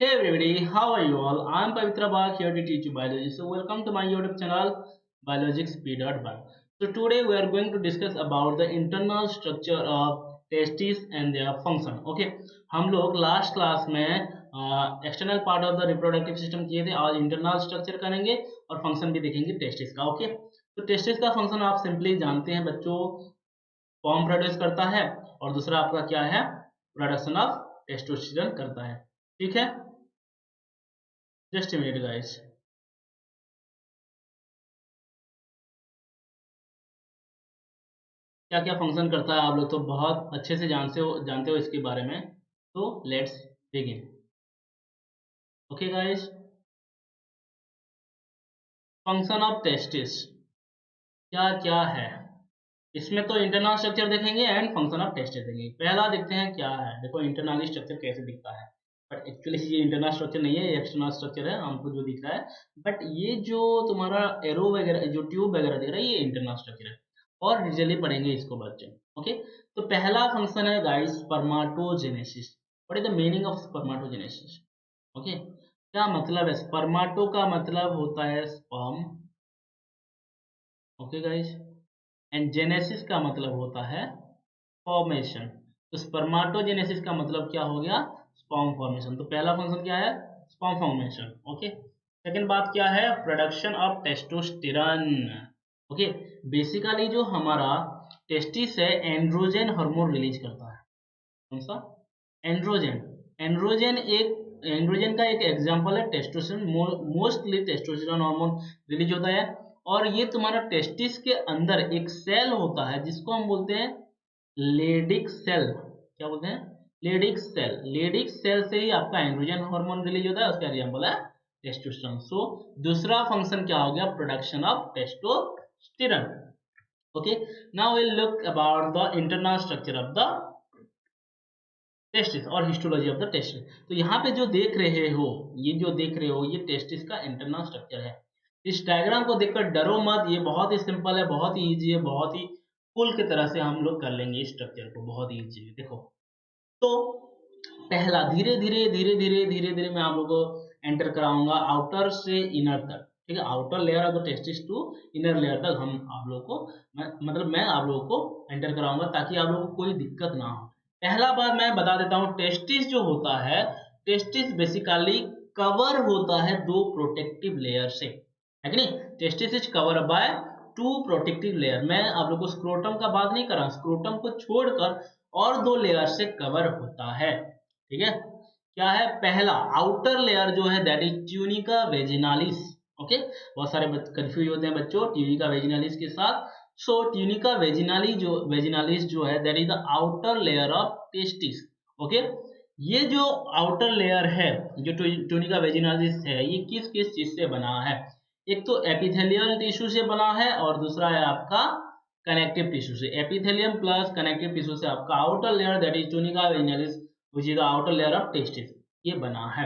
Hey everybody, how are you all? I'm Pavitra Bhag here to teach you biology. So welcome to my YouTube channel biologicsp.1. So today we are going to discuss about the internal structure of testes and their function. Okay, हम लोग last class में external part of the reproductive system किए थे। आज internal structure करेंगे और function भी देखेंगे टेस्टिस का। ओके, तो टेस्टिस का फंक्शन आप सिंपली जानते हैं बच्चों, फॉर्म प्रोड्यूस करता है और दूसरा आपका क्या है, प्रोडक्शन ऑफ टेस्टोस्टेरोन करता है। ठीक है, जस्ट अ मिनट गाइस। क्या क्या फंक्शन करता है आप लोग तो बहुत अच्छे से जानते हो इसके बारे में। तो let's begin. Okay guys, function of testis क्या क्या है। इसमें तो इंटरनल स्ट्रक्चर देखेंगे एंड फंक्शन ऑफ टेस्टिस देखेंगे। पहला देखते हैं क्या है। देखो इंटरनल स्ट्रक्चर कैसे दिखता है, बट एक्चुअली ये इंटरनल स्ट्रक्चर नहीं है, ये एक्सटर्नल स्ट्रक्चर है हमको जो दिख रहा है। बट ये जो तुम्हारा एरो वगैरह जो ट्यूब वगैरह दिख रहा है ये इंटरनल स्ट्रक्चर है और डिटेली पढ़ेंगे इसको बच्चे। ओके, तो पहला फंक्शन है guys spermatogenesis. What is the meaning of spermatogenesis? Okay, क्या मतलब है? स्पर्माटो का मतलब होता है sperm. Okay guys, and genesis का मतलब होता है फॉर्मेशन। तो स्पर्माटोजेनेसिस का मतलब क्या हो गया? Sperm formation. तो पहला फंक्शन क्या है? Sperm formation. ओके, सेकंड बात क्या है? Production of testosterone. Okay, basically जो हमारा टेस्टिस है एंड्रोजन हार्मोन रिलीज करता है। कौन सा? एंड्रोजन। एंड्रोजन का एक एग्जांपल है testosterone. Mostly testosterone hormone release होता है और ये तुम्हारा टेस्टिस के अंदर एक सेल होता है जिसको हम बोलते हैं लेडिक सेल। क्या बोलते हैं? Leydig cell. लेडिक सेल से ही आपका एंड्रोजन हार्मोन रिलीज होता है, उसका एग्जांपल है टेस्टोस्टेरोन। सो दूसरा फंक्शन क्या हो गया? Production of testosterone. Okay, now will look about the internal structure of the testis और हिस्टोलॉजी ऑफ द टेस्टिस। तो यहाँ पे जो देख रहे हो, ये जो देख रहे हो ये टेस्टिस का इंटरनल स्ट्रक्चर है। इस डायग्राम को देखकर डरो मत, ये बहुत ही सिंपल है, बहुत ही इजी है, बहुत ही पुल की तरह से हम लोग कर लेंगे इस स्ट्रक्चर को, बहुत ही इजी है। देखो, तो पहला धीरे धीरे मैं आप लोगों को एंटर कराऊंगा आउटर से इनर तक। ठीक है, outer layer of the testis to inner layer तक हम आप लोगों को मैं आप लोगों को एंटर कराऊंगा ताकि आप लोगों को कोई दिक्कत ना हो। पहला बात मैं बता देता हूँ, टेस्टिस जो होता है, टेस्टिस बेसिकली कवर होता है दो प्रोटेक्टिव लेयर से, है कि नहीं? Testis is cover by two protective layer. मैं आप लोग को स्क्रोटम का बात नहीं कर रहा, स्क्रोटम को छोड़कर और दो लेयर से कवर होता है। ठीक है, क्या है? पहला आउटर लेयर जो है that is tunica vaginalis. Okay, बहुत सारे कंफ्यूज होते हैं बच्चों ट्यूनिका वेजिनालिस के साथ। सो ट्यूनिका वेजिनालिस जो है that is the outer layer of testis. Okay, ये जो आउटर लेयर है, जो ट्यूनिका वेजिनालिस है, ये किस किस चीज से बना है? एक तो एपिथेलियल टिश्यू से बना है और दूसरा है आपका कनेक्टिव टिश्यू से। एपिथेलियम प्लस कनेक्टिव टिश्यू से आपका outer layer that is tunica vaginalis which is the outer layer of testis, ये बना है।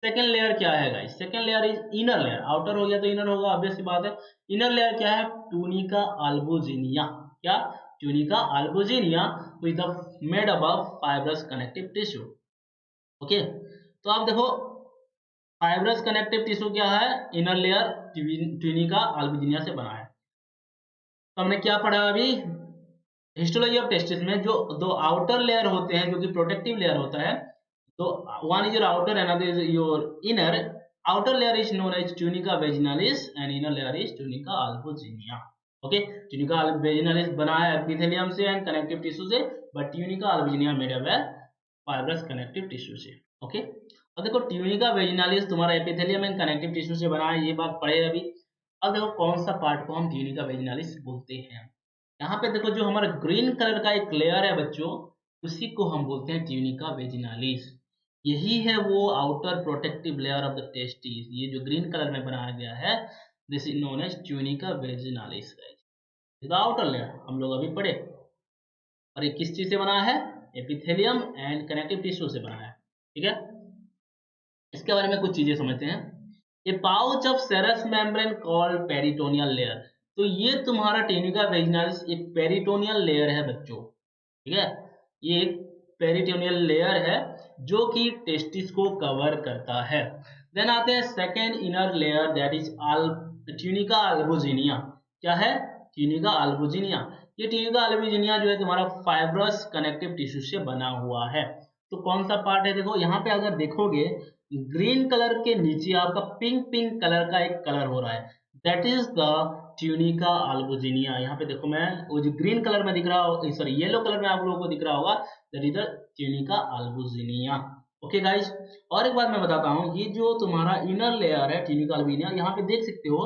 सेकेंड लेयर क्या है guys? Second layer is inner layer. Outer हो गया तो इनर होगा, ऑब्वियस सी बात है। इनर लेयर क्या है? Tunica albuginea. क्या? Tunica albuginea with the made up of fibrous connective tissue. Okay, तो आप देखो फाइब्रस कनेक्टिव टिश्यू क्या है? इनर लेयर ट्यूनिका अल्बुजिनिया से बना है। तो हमने क्या पढ़ा अभी? हिस्टोलॉजी ऑफ टेस्टिस में जो दो आउटर लेयर होते हैं जो कि प्रोटेक्टिव लेयर होता है, तो one is your outer, another is your inner. Outer layer is known as tunica vaginalis and inner layer is tunica albuginea. Okay, tunica vaginalis बना है एपिथेलियम से एंड कनेक्टिव टिश्यू से, but tunica albuginea made up है fibrous connective tissue से। Okay, और देखो tunica vaginalis तुम्हारा epithelium and connective tissue से बना है, ये बात पढ़े अभी। अब देखो कौन सा पार्ट को हम ट्यूनिका वेजिनालिस बोलते हैं। यहाँ पे देखो जो हमारा ग्रीन कलर का एक लेयर है बच्चों, उसी को हम बोलते हैं ट्यूनिका वेजिनालिस। यही है वो outer protective layer of the testis. ये जो ग्रीन कलर में बनाया गया है, this is known as tunica vaginalis. The outer layer हम लोग अभी पढ़े। और ये किस चीज से बना है? एपिथेलियम एंड कनेक्टिव टिश्यू से बना है। ठीक है, इसके बारे में कुछ चीजें समझते हैं। A pouch of serous membrane called peritoneal layer. तो ये तुम्हारा ट्यूनिका वेजिनालिस एक पेरिटोनियल लेयर है बच्चों। ठीक है, ये एक पेरिटोनियल लेयर है जो कि टेस्टिस को कवर करता है। देन आते हैं second inner layer, that is tunica albuginea. क्या है? Tunica albuginea. ये ट्यूनिका अल्बुजिनिया जो है तुम्हारा फाइब्रस कनेक्टिव टिश्यू से बना हुआ है। तो कौन सा पार्ट है? देखो यहाँ पे अगर देखोगे ग्रीन कलर के नीचे आपका पिंक पिंक कलर का एक कलर हो रहा है, that is the tunica albuginea. यहाँ पे देखो मैं वो जो ग्रीन कलर में दिख रहा हो, सॉरी येलो कलर में आप लोगों को दिख रहा होगा, that is the tunica albuginea. Okay guys, और एक बात मैं बताता हूँ, ये जो तुम्हारा इनर लेयर है ट्यूनिका अल्बुजिनिया, यहाँ पे देख सकते हो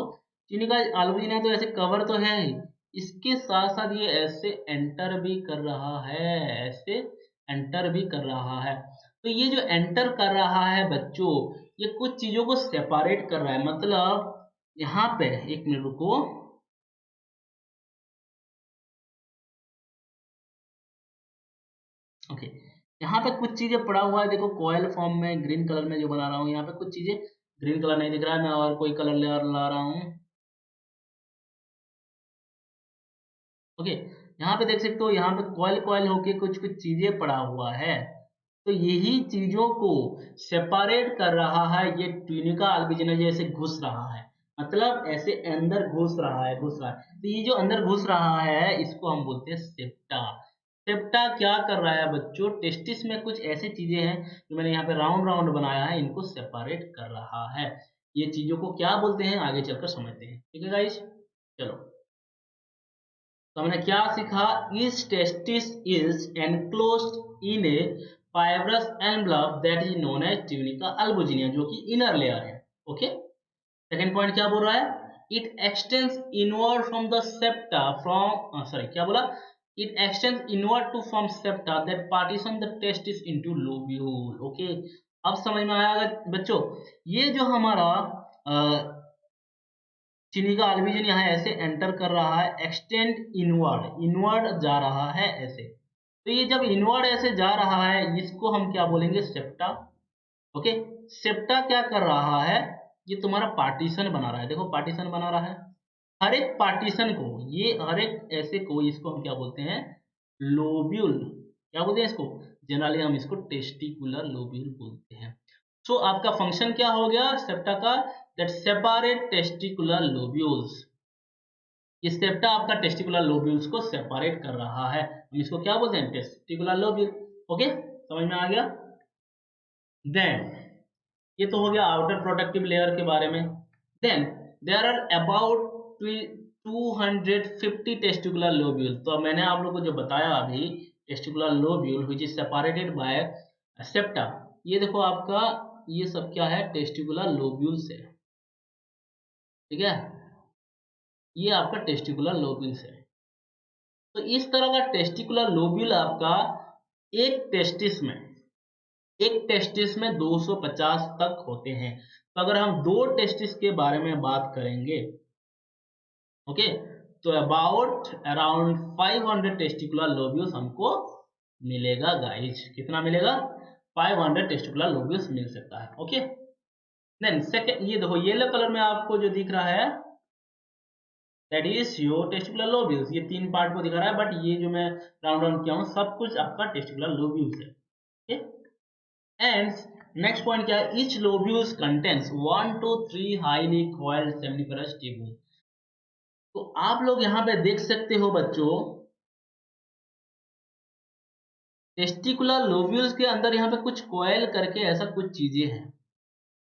ट्यूनिका अल्बुजिनिया तो ऐसे कवर तो है ही, इसके साथ साथ ये ऐसे एंटर भी कर रहा है, ऐसे एंटर भी कर रहा है। तो ये जो एंटर कर रहा है बच्चों, ये कुछ चीजों को सेपरेट कर रहा है। मतलब यहाँ पे एक मिनट रुको, ओके, यहाँ पे कुछ चीजें पड़ा हुआ है, देखो कॉयल फॉर्म में ग्रीन कलर में जो बना रहा हूँ, यहाँ पे कुछ चीजें ग्रीन कलर नहीं दिख रहा है, मैं और कोई कलर ला रहा हूँ। ओके, यहाँ पे देख सकते हो, यहाँ पे कॉयल कॉयल होके कुछ कुछ चीजें पड़ा हुआ है, तो यही चीजों को सेपरेट कर रहा है। ये ट्यूनिका अल्बिजिना जैसे घुस रहा है, मतलब ऐसे अंदर घुस रहा है, घुस रहा है। तो ये जो अंदर घुस रहा है इसको हम बोलते हैं सेप्टा। सेप्टा क्या कर रहा है बच्चों? टेस्टिस में कुछ ऐसी चीजें हैं जो मैंने यहाँ पे राउंड राउंड बनाया है, इनको सेपरेट कर रहा है। ये चीजों को क्या बोलते हैं आगे चलकर समझते हैं। ठीक है गाइस, चलो। तो हमने क्या सीखा? इस testis is enclosed in a fibrous envelope that is known as tunica albuginea, जो कि इनर लेयर है। ओके, सेकंड पॉइंट क्या बोल रहा है? It extends inward from the septa from, sorry क्या बोला? It extends inward to from septa that partition the testis into lobule. Okay, अब समझ में आया बच्चों? ये जो हमारा चिनिका अल्बिजन यहाँ ऐसे एंटर कर रहा है, एक्सटेंड इनवर्ड, इनवर्ड जा रहा है ऐसे। तो ये जब इनवर्ड ऐसे जा रहा है, इसको हम क्या बोलेंगे? सेप्टा। ओके, सेप्टा क्या कर रहा है? ये तुम्हारा पार्टीशन बना रहा है, देखो पार्टीशन बना रहा है। हर एक पार्टीशन को, ये हर एक ऐसे को, इसको हम क्या बोलते हैं? लोब्यूल। क्या बोलते हैं इसको? जनरली हम इसको टेस्टिकुलर लोब्यूल बोलते हैं। सो आपका फंक्शन क्या हो गया सेप्टा का? That separate testicular lobules. ये सेप्टा आपका टेस्टिकुलर लोब्यूल्स को सेपरेट कर रहा है, हम इसको क्या बोलते हैं? Testicular lobule. ओके, समझ में आ गया? देन ये तो हो गया आउटर प्रोटेक्टिव लेयर के बारे में। Then there are about 250 testicular lobule. तो मैंने आप लोगों को जो बताया अभी, testicular lobule which is separated by septa, ये देखो आपका ये सब क्या है? टेस्टिकुलर लोब्यूल से। ठीक है, ये आपका टेस्टिकुलर लोब्यूल है। तो इस तरह का टेस्टिकुलर लोब्यूल आपका एक टेस्टिस में, एक टेस्टिस में 250 तक होते हैं। तो अगर हम दो टेस्टिस के बारे में बात करेंगे, ओके, तो अबाउट अराउंड 500 टेस्टिकुलर लोब्यूल्स हमको मिलेगा गाइज। कितना मिलेगा? 500 टेस्टिकुलर लोब्यूल्स मिल सकता है। ओके, देन सेकंड, ये देखो येलो कलर में आपको जो दिख रहा है, that is your testicular lobules. ये तीन पार्ट को दिखा रहा है, बट ये जो मैं राउंड राउंड किया हूँ सब कुछ आपका टेस्टिकुलर लोब्यूल्स है। ओके, एंड नेक्स्ट पॉइंट क्या है? Each lobules contains 1 to 3 highly coiled seminiferous tubule. तो आप लोग यहाँ पे देख सकते हो बच्चों, टेस्टिकुलर लोब्यूल्स के अंदर यहाँ पे कुछ कॉइल करके ऐसा कुछ चीजें हैं।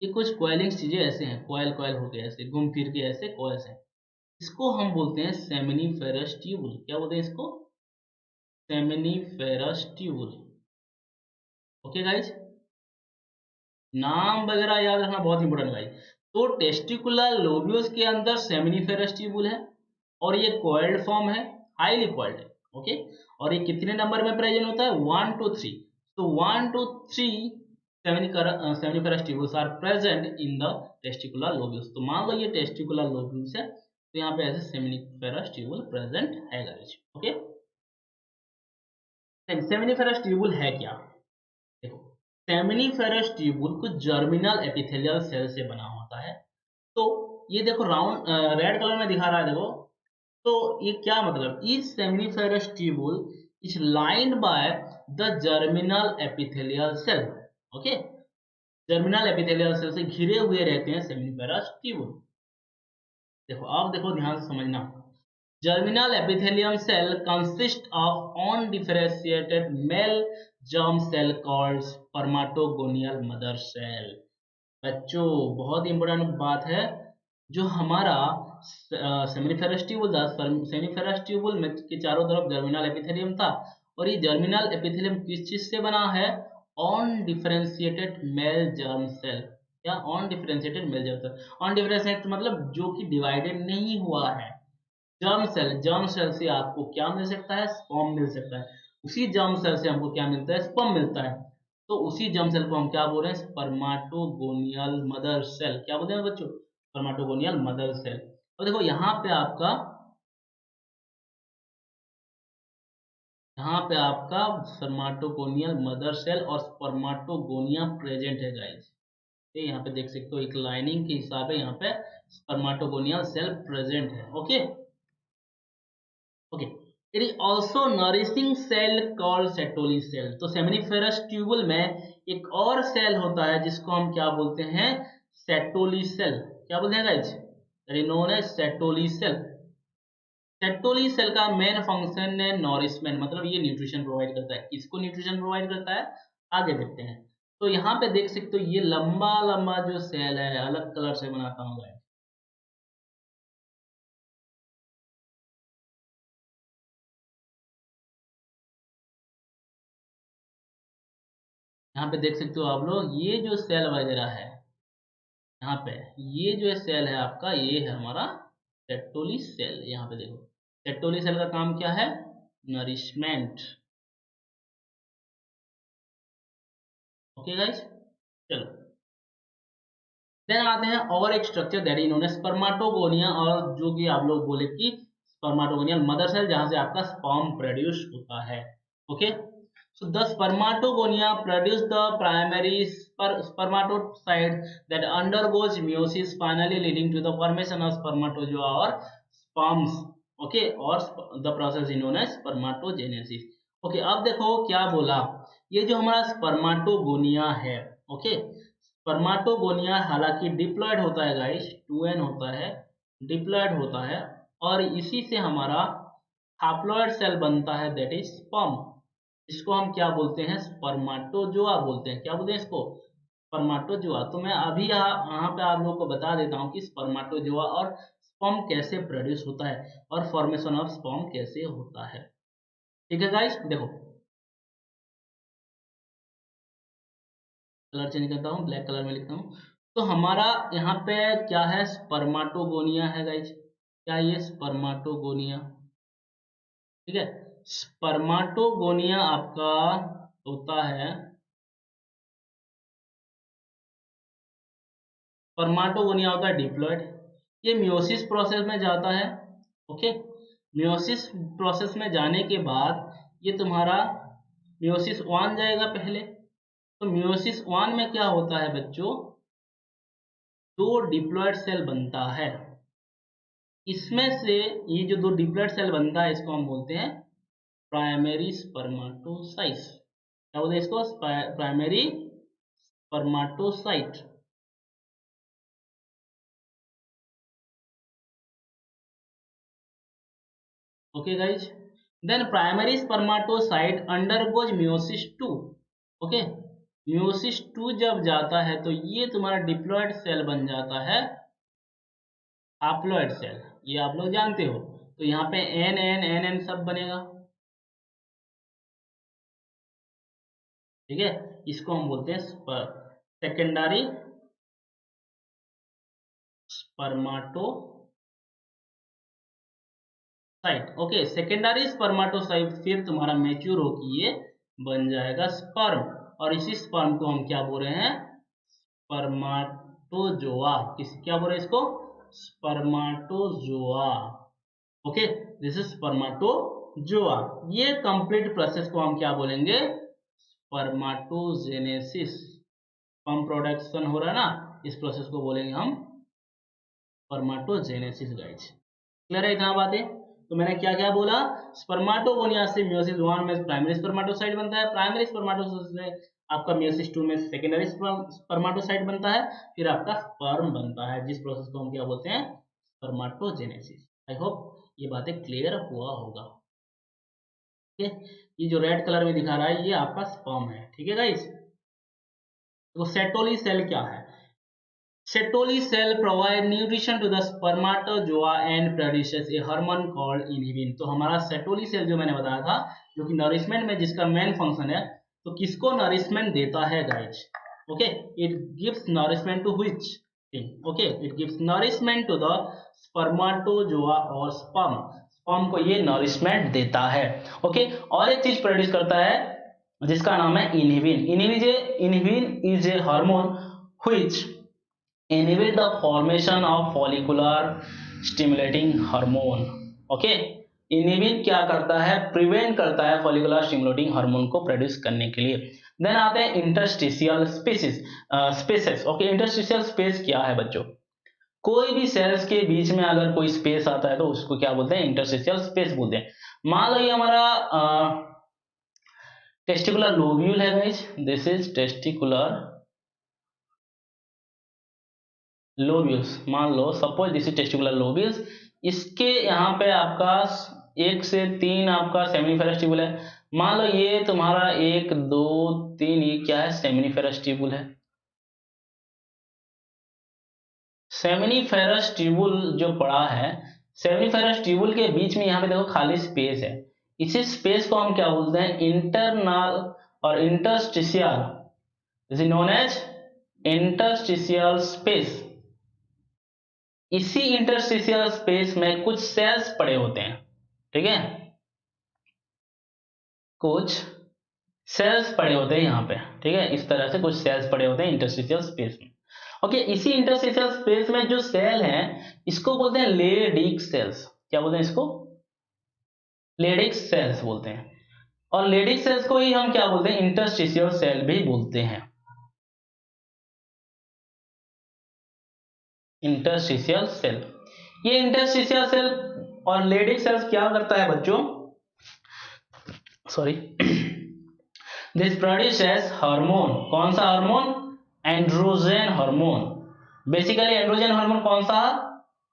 ये कुछ कॉइलिंग चीजें ऐसे हैं, कॉइल कॉइल होके ऐसे घूम फिर के ऐसे कॉइल्स हैं। इसको हम बोलते हैं सेमिनिफेरस ट्यूबुल। क्या बोलते हैं इसको? Seminiferous tubule. ओके गाइज, नाम वगैरह याद रखना बहुत इंपॉर्टेंट गाइज। तो टेस्टिकुलर लोब्यूल्स के अंदर सेमिनिफेरस ट्यूबुल है और ये कॉइल्ड फॉर्म है, हाईली कॉइल्ड है। ओके, और ये कितने नंबर में प्रेजेंट होता है? 1 to 3। तो 1 to 3 seminiferous tubules are present in the testicular lobules. तो मान लो ये टेस्टिकुलर लोब्यूल्स है, तो यहाँ पे ऐसे सेमिनिफेरस ट्यूबुल प्रेजेंट है गाइस। ओके, सेमिनिफेरस ट्यूबुल है क्या? देखो, सेमिनिफेरस ट्यूबुल कुछ जर्मिनल एपिथेलियल सेल से बना होता है। तो ये देखो राउंड रेड कलर में दिखा रहा है, देखो। तो ये क्या मतलब? इस seminiferous tubule is lined by the germinal epithelial cell. Okay, germinal epithelial cell से घिरे हुए रहते हैं सेमिनिफेरस ट्यूबुल। देखो, आप देखो ध्यान से समझना। Germinal epithelium cell consists of undifferentiated male germ cell called spermatogonial mother cell। बच्चों, बहुत इंपॉर्टेंट बात है। जो हमारा सेमिनिफेरस ट्यूबुल था, सेमिनिफेरस ट्यूबुल में के चारों तरफ जर्मिनल एपिथेलियम था, और ये जर्मिनल एपिथेलियम किस चीज से बना है? Undifferentiated male germ cell, या undifferentiated male germ cell. Undifferentiated मतलब जो कि डिवाइडेड नहीं हुआ है। जर्म सेल, जर्म सेल से आपको क्या मिल सकता है? स्पर्म मिल सकता है। उसी जर्म सेल से हमको क्या मिलता है? स्पर्म मिलता है। तो उसी जर्म सेल को हम क्या बोल रहे हैं? स्पर्माटोगोनियल मदर सेल। क्या बोलते हैं बच्चों? स्पर्माटोगोनियल मदर सेल। तो देखो यहाँ पे आपका स्पर्माटोगोनियल मदर सेल और स्पर्माटोगोनिया प्रेजेंट है गाइस। ये यहाँ पे देख सकते हो, एक लाइनिंग के हिसाब से यहाँ पे स्पर्माटोगोनियल सेल प्रेजेंट है। Okay okay, it is also nourishing cell called Sertoli cell. तो सेमिनिफेरस ट्यूबुल में एक और सेल होता है जिसको हम क्या बोलते हैं? Sertoli cell. क्या बोलते हैं guys? Known as Sertoli cell. Sertoli cell का मेन फंक्शन है नॉरिशमेंट, मतलब ये न्यूट्रिशन प्रोवाइड करता है। किसको न्यूट्रिशन प्रोवाइड करता है? आगे देखते हैं। तो यहाँ पे देख सकते हो, ये लंबा लंबा जो सेल है, अलग कलर से बनाता हूँ गाइज। यहाँ पे देख सकते हो आप लोग, ये जो सेल वगैरह है यहाँ पे, ये जो सेल है आपका, ये है हमारा सेटोली सेल। यहाँ पे देखो, सेटोली सेल का काम क्या है? नरिशमेंट। ओके गाइस, चलो देन आते हैं और एक structure that is known as spermatogonia, और जो कि आप लोग बोले कि स्पर्माटोगोनियल मदर सेल, जहां से आपका स्पर्म प्रोड्यूस होता है। Okay, so the spermatogonia produce the primary spermatocyte that undergoes meiosis, finally leading to the formation of spermatozoa or sperms। okay, or the process is known as spermatogenesis। okay, अब देखो क्या बोला। ये जो हमारा स्पर्माटोगोनिया है, ओके, स्पर्माटोगोनिया हालांकि डिप्लॉयड होता है गाइस, 2n होता है, डिप्लॉयड होता है, और इसी से हमारा हैप्लॉयड सेल बनता है, दैट इज स्पर्म। इसको हम क्या बोलते हैं? स्पर्माटोजोआ बोलते हैं। क्या बोलते हैं इसको? स्पर्माटोजोआ। तो मैं अभी यहाँ पे आप लोगों को बता देता हूँ कि स्पर्माटोजोआ और स्पर्म कैसे प्रोड्यूस होता है और फॉर्मेशन ऑफ स्पर्म कैसे होता है। ठीक है गाइस, देखो कलर चेंज करता हूँ, ब्लैक कलर में लिखता हूँ। तो हमारा यहाँ पे क्या है? स्पर्माटोगोनिया है गाइस। क्या ये स्पर्माटोगोनिया? ठीक है, स्पर्माटोगोनिया आपका होता है, स्पर्माटोगोनिया होता है डिप्लॉयड। ये मियोसिस प्रोसेस में जाता है। ओके, मियोसिस प्रोसेस में जाने के बाद ये तुम्हारा मियोसिस वन जाएगा पहले। तो मियोसिस वन में क्या होता है बच्चों? दो डिप्लॉयड सेल बनता है। इसमें से ये जो दो डिप्लॉयड सेल बनता है, इसको हम बोलते हैं प्राइमरी स्पर्माटोसाइट्स। क्या बोलते हैं इसको? Primary स्पर्माटोसाइट। okay guys, then primary spermatocyte undergoes meiosis 2। okay, meiosis 2 जब जाता है तो ये तुम्हारा डिप्लॉयड सेल बन जाता है हैप्लॉयड सेल। ये आप लोग जानते हो। तो यहाँ पे एन एन एन एन सब बनेगा। ठीक है, इसको हम बोलते हैं सेकेंडरी स्पर्माटोसाइट। ओके, सेकेंडरी स्पर्माटोसाइट फिर तुम्हारा मैच्योर होकर ये बन जाएगा स्पर्म, और इसी स्पर्म को हम क्या बोल रहे हैं? स्पर्माटोजोआ। किस क्या बोल रहे हैं इसको? Spermatozoa. Okay, this is spermatozoa. ये कंप्लीट प्रोसेस को हम क्या बोलेंगे? स्पर्माटोजेनेसिस। स्पर्म प्रोडक्शन हो रहा है ना, इस प्रोसेस को बोलेंगे हम स्पर्माटोजेनेसिस गाइस। क्लियर है इतना बातें? तो मैंने क्या क्या बोला, स्पर्माटोगोनिया से मियोसिस 1 में प्राइमरी स्पर्माटोसाइट बनता है, प्राइमरी स्पर्माटोसाइट से आपका मियोसिस 2 में सेकेंडरी स्पर्माटोसाइट बनता है, फिर आपका स्पर्म बनता है, जिस प्रोसेस को हम क्या बोलते हैं, स्पर्माटोजेनेसिस। आई होप ये बातें क्लियर हुआ होगा। ठीक है, ये जो रेड कलर में दिखा रहा है ये आपका स्पर्म है। ठीक है गाइस, तो सेटोली सेल क्या है? Sertoli cell provide nutrition to the spermatozoa and produces a hormone called inhibin। तो हमारा सेटोली सेल जो मैंने बताया था, जो कि नरिशमेंट में जिसका मेन फंक्शन है, तो किसको नरिशमेंट देता है guys? Okay, it gives nourishment to which thing? Okay, it gives nourishment to the spermatozoa और स्पर्म। स्पर्म को ये नरिशमेंट देता है। ओके, और एक चीज प्रोड्यूस करता है जिसका नाम है inhibin. Inhibin is a hormone which inhibit the formation of follicular stimulating hormone। Okay, inhibit क्या करता है, प्रिवेंट करता है फॉलिकुलर स्टिमुलेटिंग हार्मोन को प्रोड्यूस करने के लिए। देन आते हैं interstitial spaces. Okay, interstitial space क्या है बच्चों? कोई भी सेल्स के बीच में अगर कोई स्पेस आता है तो उसको क्या बोलते हैं, इंटरस्टिशियल स्पेस बोलते हैं। मान लो ये हमारा टेस्टिकुलर लोब्यूल है guys, this is testicular lobules. मान लो suppose this is testicular lobules, इसके यहाँ पे आपका 1 से 3 आपका सेमिनिफेरस ट्यूबुल है। मान लो ये तुम्हारा 1 2 3, ये क्या है, सेमिनिफेरस ट्यूबुल है। सेमिनिफेरस ट्यूबुल जो पड़ा है, सेमिनिफेरस ट्यूबुल के बीच में यहाँ पे देखो खाली स्पेस है। इसी स्पेस को हम क्या बोलते हैं, इंटरनल और interstitial, this is known as interstitial space. इसी इंटरस्टिशियल स्पेस में कुछ सेल्स पड़े होते हैं। ठीक है, कुछ सेल्स पड़े होते हैं यहाँ पे। ठीक है, इस तरह से कुछ सेल्स पड़े होते हैं इंटरस्टिशियल स्पेस में। ओके, इसी इंटरस्टिशियल स्पेस में जो सेल है इसको बोलते हैं लेडिक सेल्स। क्या बोलते हैं इसको? लेडिक सेल्स बोलते हैं। और लेडिक सेल्स को ही हम क्या बोलते हैं, इंटरस्टिशियल सेल भी बोलते हैं। इंटरस्टिशियल सेल, ये इंटरस्टिशियल सेल और लेडिक सेल्स क्या करता है बच्चों, सॉरी, दिस प्रोड्यूसेस हार्मोन। कौन सा hormone? Androgen hormone. Basically androgen hormone कौन सा?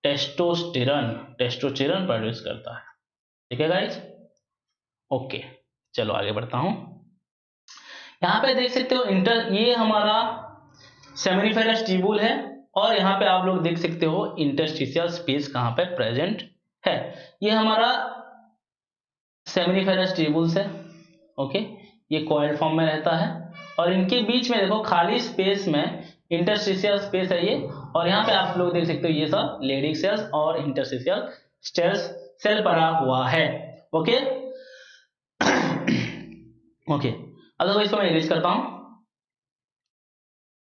टेस्टोस्टेरन। टेस्टोस्टेरन प्रोड्यूस करता है। ठीक है गाइस, ओके, चलो आगे बढ़ता हूं। यहाँ पे देख सकते हो ये हमारा सेमिनिफेरस ट्यूबुल है, और यहाँ पे आप लोग देख सकते हो इंटरस्टिशियल स्पेस कहाँ पे प्रेजेंट है। ये हमारा सेमिनिफेरस ट्यूबुल्स है। ओके, ये कॉइल फॉर्म में रहता है, और इनके बीच में देखो खाली स्पेस में इंटरस्टिशियल स्पेस है ये, और यहाँ पे आप लोग देख सकते हो ये सब लेडिक सेल्स और इंटरस्टिशियल सेल पड़ा हुआ है। ओके ओके, अगर इसको मैं इरेज करता हूं,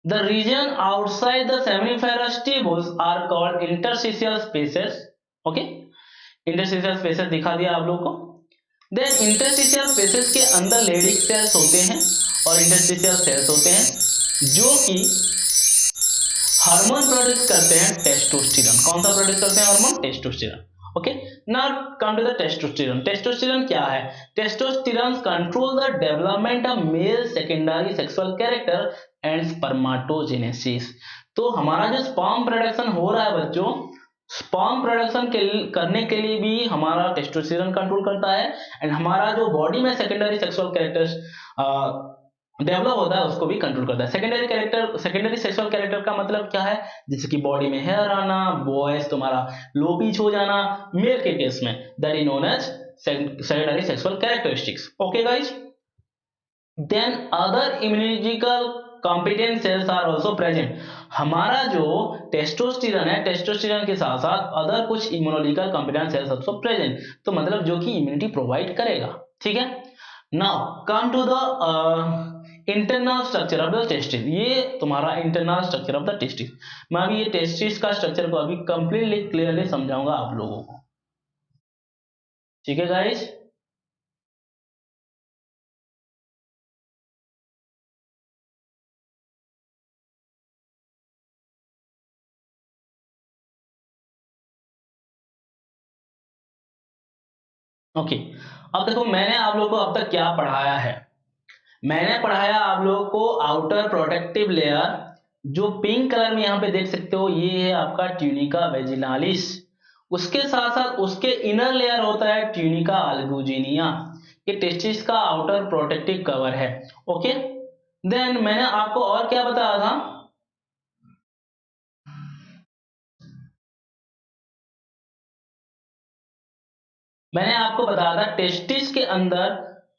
the region outside the seminiferous tubules are called interstitial spaces। Okay, interstitial spaces दिखा दिया आप लोगों को। देन इंटरस्टिशियल स्पेसेस के अंदर लेडिक सेल्स होते हैं और इंटरस्टिशियल सेल्स होते हैं जो कि हार्मोन प्रोड्यूस करते हैं, टेस्टोस्टेरॉन। कौन सा प्रोड्यूस करते हैं hormone? Testosterone. Okay, now come to the testosterone. Testosterone क्या है? Testosterone control the development of male secondary sexual character and spermatogenesis. तो हमारा जो स्पर्म प्रोडक्शन हो रहा है बच्चों, स्पर्म प्रोडक्शन करने के लिए भी हमारा टेस्टोस्टेरॉन कंट्रोल करता है, एंड हमारा जो बॉडी में सेकेंडरी सेक्सुअल कैरेक्टर्स डेवलप होता है उसको भी कंट्रोल करता है। सेकेंडरी सेक्सुअल कैरेक्टर का मतलब क्या है? जैसे कि बॉडी में हेयर आना, वॉइस तुम्हारा लो पिच हो जाना, मेल के केस में that is known as secondary sexual characteristics. Okay guys, then other immunological competent cells are also present. हमारा जो टेस्टोस्टेरॉन है, टेस्टोस्टेरॉन के साथ साथ अदर कुछ immunological competent cells also present, तो मतलब जो कि इम्यूनिटी प्रोवाइड करेगा। ठीक है, now come to the internal structure of the testis. ये तुम्हारा internal structure of the testis. मैं अभी ये टेस्टिस का स्ट्रक्चर को अभी कंप्लीटली क्लियरली समझाऊंगा आप लोगों को। ठीक है गाइस। ओके, अब देखो मैंने आप लोगों को अब तक क्या पढ़ाया है। मैंने पढ़ाया आप लोगों को आउटर प्रोटेक्टिव लेयर, जो पिंक कलर में यहाँ पे देख सकते हो, ये है आपका ट्यूनिका वेजिनालिस। उसके साथ साथ उसके इनर लेयर होता है ट्यूनिका अल्बुजिनिया। ये टेस्टिस का आउटर प्रोटेक्टिव कवर है। ओके, देन मैंने आपको और क्या बताया था, मैंने आपको बताया था टेस्टिस के अंदर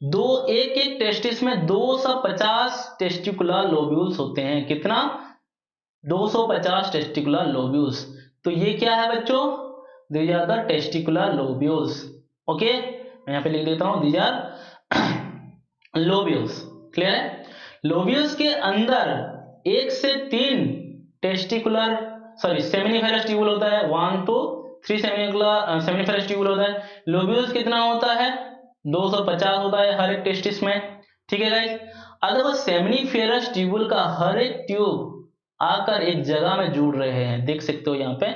दो, एक एक टेस्टिस में 250 टेस्टिकुलर लोब्यूल्स होते हैं। कितना? 250 टेस्टिकुलर लोब्यूल्स। तो ये क्या है बच्चों? These are the testicular lobules. Okay, मैं यहाँ पे लिख देता हूं, दीज आर लोब्यूल्स। क्लियर है? लोब्यूल्स के अंदर 1 से 3 टेस्टिकुलर, सॉरी सेमिनिफेरस ट्यूबुल होता है। 1 to 3 सेमिनिफेरस ट्यूबुल होता है। लोब्यूल्स कितना होता है? 250 होता है हर एक टेस्टिस में। ठीक है गाइस, अगर वो सेमिनिफेरस ट्यूबुल का हर एक ट्यूब आकर एक जगह में जुड़ रहे हैं, देख सकते हो यहाँ पे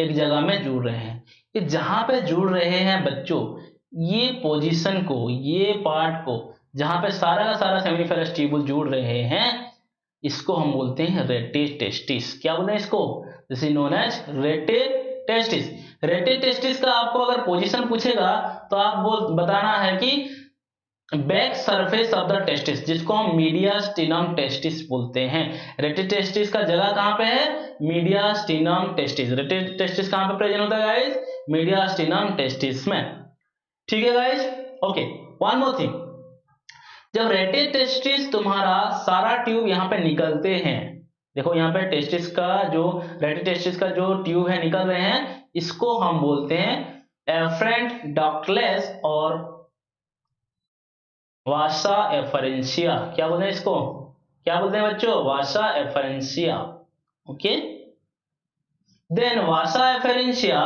एक जगह में जुड़ रहे हैं। ये जहां पे जुड़ रहे हैं बच्चों, ये पोजीशन को, ये पार्ट को, जहां पे सारा का सारा सेमिनिफेरस ट्यूबुल जुड़ रहे हैं, इसको हम बोलते हैं रेटे टेस्टिस। क्या बोलते हैं इसको? This is known as rete testis. Rete testis का आपको अगर पोजीशन पूछेगा तो आप बोल बताना है कि back surface of the testis, जिसको हम मीडियास्टिनम टेस्टिस बोलते हैं। रेटे टेस्टिस का जगह कहां पे है? Mediastinum testis. रेटे टेस्टिस कहां पे प्रेजेंट होता है गाइस? मीडियास्टिनम टेस्टिस में। ठीक है guys, okay. One more thing, जब रेटे टेस्टिस तुम्हारा सारा ट्यूब यहाँ पे निकलते हैं, देखो यहाँ पे टेस्टिस का जो, रेटे टेस्टिस का जो ट्यूब है निकल रहे हैं, इसको हम बोलते हैं एफरेंट डक्टलेस और वासा एफरेंशिया। क्या बोलते हैं इसको? क्या बोलते हैं बच्चों? वासा एफरेंशिया। ओके, देन वासा एफरेंशिया,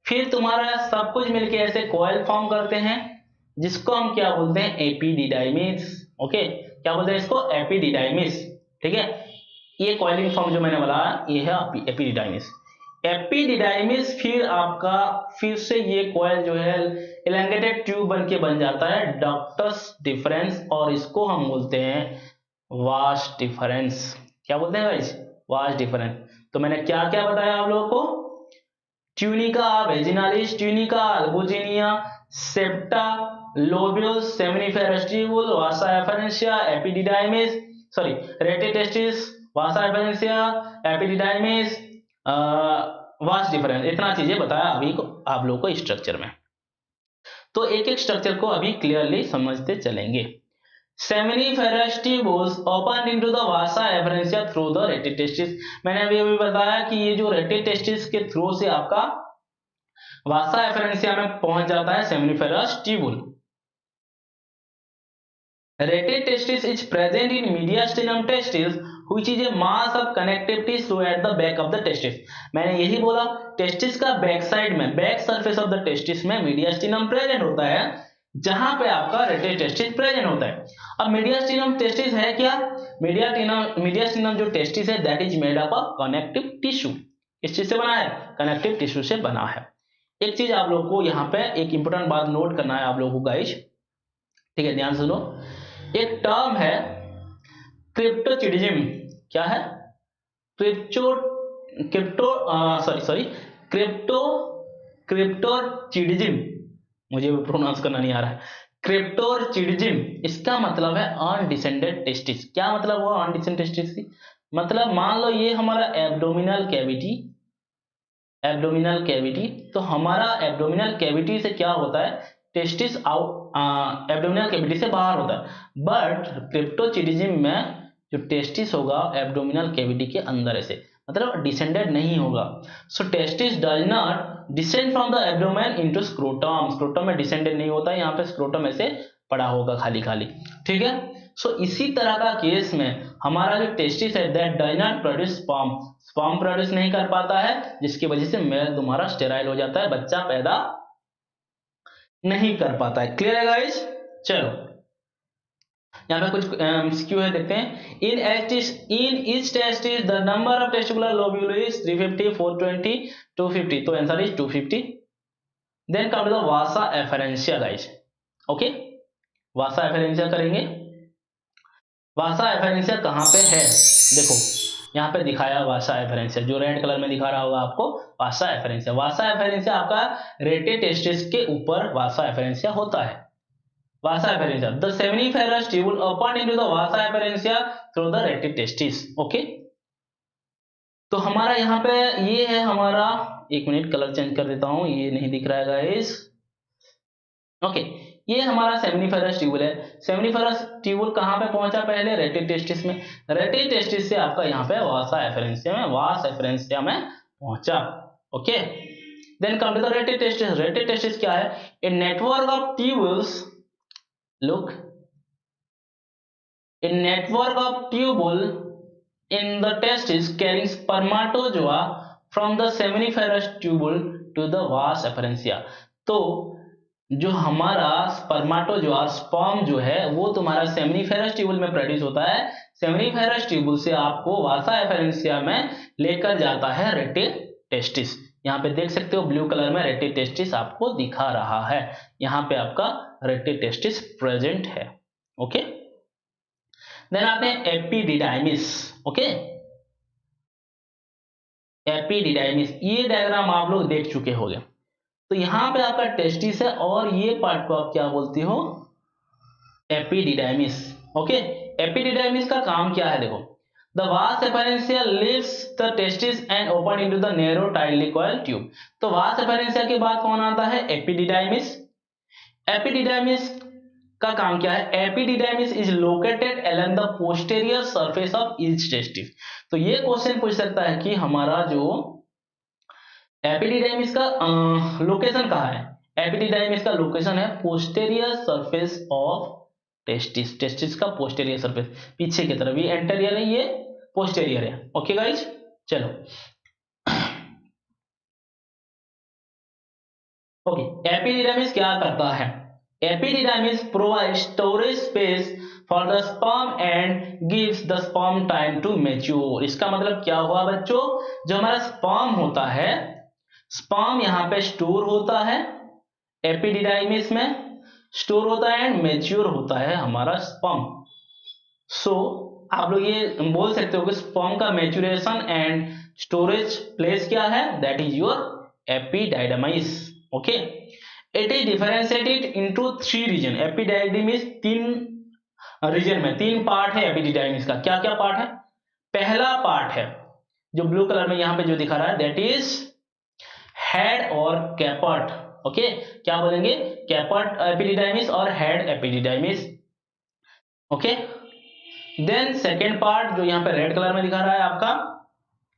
फिर तुम्हारा सब कुछ मिलके ऐसे कॉइल फॉर्म करते हैं, जिसको हम क्या बोलते हैं? एपिडिडाइमिस। ओके, क्या बोलते हैं इसको? एपिडिडाइमिस। ठीक है, ये कॉइलिंग फॉर्म जो मैंने बोला ये है एपिडिडाइमिस। एपिडिडाइमिस फिर आपका, फिर से ये कॉइल जो है एलंगेटेड ट्यूब बन के बन जाता है डक्टस डिफरेंस, और इसको हम बोलते हैं वास डिफरेंस। क्या बोलते हैं गाइस? Vas deferens. तो मैंने क्या क्या बताया आप लोगों को? Tunica vaginalis, tunica albuginea, septa, lobules, seminiferous tubule, vasa efferentia, epididymis, sorry rete testis, vasa efferentia, epididymis, vas deferens. इतना चीजें बताया अभी को आप लोगों को स्ट्रक्चर में। तो एक एक स्ट्रक्चर को अभी क्लियरली समझते चलेंगे। Seminiferous tubules open into the vasa efferentia through the rete testis. मैंने अभी बताया कि ये जो रेटे टेस्टिस के थ्रू से आपका वासा एफरेंशिया में पहुंच जाता है seminiferous tubule. Rete testis is present in mediastinum testis, which is a mass of connective tissue at the back of the testis. मैंने यही बोला, टेस्टिस का बैक साइड में, back surface of the testis में मीडियास्टिनम प्रेजेंट होता है, जहां पे आपका रेटे टेस्टिस प्रेजेंट होता है। अब मीडियास्टिनम टेस्टिस है क्या? मीडियास्टिनम जो टेस्टिस है, that is made up of connective tissue. किस चीज से बना है? कनेक्टिव टिश्यू से बना है। एक चीज आप लोग को यहाँ पे एक इंपॉर्टेंट बात नोट करना है आप लोगों को गाइस, ठीक है, ध्यान सुनो। एक टर्म है क्रिप्टोचिडिज्म। क्या है? क्रिप्टो क्रिप्टो सॉरी क्रिप्टोचिडिज्म, मुझे प्रोनाउंस करना नहीं आ रहा है। क्रिप्टोचिडिज्म, इसका मतलब है अनडिसेंडेड टेस्टिस। क्या मतलब हुआ अनडिसेंडेड टेस्टिस? मतलब मान लो ये हमारा एब्डोमिनल कैविटी, तो हमारा एब्डोमिनल कैविटी से क्या होता है? टेस्टिस आउट, एब्डोमिनल कैविटी से बाहर होता है। बट क्रिप्टोचिडिज्म में जो टेस्टिस होगा एब्डोमिनल कैविटी के अंदर ऐसे, मतलब डिसेंडेड नहीं होगा। So testis does not descend from the abdomen into scrotum. Scrotum में डिसेंडेड नहीं होता है, यहाँ पे स्क्रोटम ऐसे पड़ा होगा खाली खाली। ठीक है, सो इसी तरह का केस में हमारा जो टेस्टिस है that does not produce sperm, sperm produce नहीं कर पाता है, जिसकी वजह से मेल तुम्हारा स्टेराइल हो जाता है, बच्चा पैदा नहीं कर पाता है। क्लियर है गाइस? चलो यहाँ पे कुछ एमसीक्यू है, देखते हैं। In each testis the number of testicular lobule is 350, 420, 250। तो answer is 250। Then come to the vasa efferentia guys. Okay, vasa efferentia करेंगे। वासा एफरेंशिया कहाँ पे है, देखो यहाँ पे दिखाया वासा एफरेंशिया, जो रेड कलर में दिखा रहा होगा आपको, वासा एफरेंशिया। वासा एफरेंशिया आपका रेटे टेस्टिस के ऊपर वासा एफरेंशिया होता है। Vasa efferentia, the seminiferous tubule open into the vasa efferentia through the rete testis. Okay, तो हमारा यहाँ पे ये है हमारा, एक मिनट कलर चेंज कर देता हूँ, ये नहीं दिख रहा है गाइस। ओके, ये हमारा सेमिनिफेरस ट्यूबुल है। सेमिनिफेरस ट्यूबुल कहाँ पे पहुंचा, पहले रेटिक टेस्टिस में, रेटिक टेस्टिस से आपका यहाँ पे वासा एफरेंशिया में, वास एफरेंशिया में पहुंचा। Okay, then come to the rete testis. Rete testis क्या है, a network of tubules, look, a network of tubule in the testis carrying spermatozoa from the seminiferous tubule to the vas efferentia। तो जो हमारा स्पर्माटोजोआ, sperm जो है वो तुम्हारा seminiferous tubule में प्रोड्यूस होता है। सेमिनिफेरस ट्यूबुल से आपको वासा एफरेंशिया में लेकर जाता है रेटे टेस्टिस। यहाँ पे देख सकते हो ब्लू कलर में रेटे टेस्टिस आपको दिखा रहा है, यहाँ पे आपका रेटे टेस्टिस प्रेजेंट है। ओके, देन आते हैं एपिडिडाइमिस। ओके, एपिडिडाइमिस, ये डायग्राम आप लोग देख चुके होंगे। तो यहाँ पे आपका टेस्टिस है और ये पार्ट को आप क्या बोलते हो, एपिडिडाइमिस। ओके, एपिडिडाइमिस का काम क्या है, देखो, द वास efferentia leaves the testis and open into the narrow tightly coiled tube. तो वास एफरेंशिया के बाद कौन आता है, एपिडिडाइमिस। एपिडिडाइमिस का काम क्या है, epididymis is located along the posterior surface of each testis. तो ये क्वेश्चन पूछ सकता है कि हमारा जो एपिडिडाइमिस का लोकेशन कहाँ है। एपिडिडाइमिस का लोकेशन है posterior surface of testis, testis का पोस्टीरियर सरफेस, पीछे की तरफ, ये एंटीरियर है, ये पोस्टीरियर है। ओके गाइज, चलो ओके, एपिडिडाइमिस क्या करता है, epididymis provides storage space for the sperm and gives the sperm time to mature। इसका मतलब क्या हुआ बच्चों, जो हमारा स्पर्म होता है, स्पर्म यहाँ पे स्टोर होता है, एपिडिडाइमिस में स्टोर होता है एंड मेच्योर होता है हमारा स्पर्म। सो आप लोग ये बोल सकते हो कि स्पर्म का मेच्योरेशन एंड स्टोरेज प्लेस क्या है, that is your epididymis. Okay, it is differentiated into 3 region. Epididymis 3 region में, 3 पार्ट है एपिडाइडिमिस का। क्या क्या पार्ट है, पहला पार्ट है जो ब्लू कलर में यहाँ पे जो दिखा रहा है, दैट इज हेड और कैपट। ओके, क्या बोलेंगे, कैपट एपिडाइडिमिस और head epididymis. Okay, then second part जो यहाँ पे रेड कलर में दिखा रहा है आपका,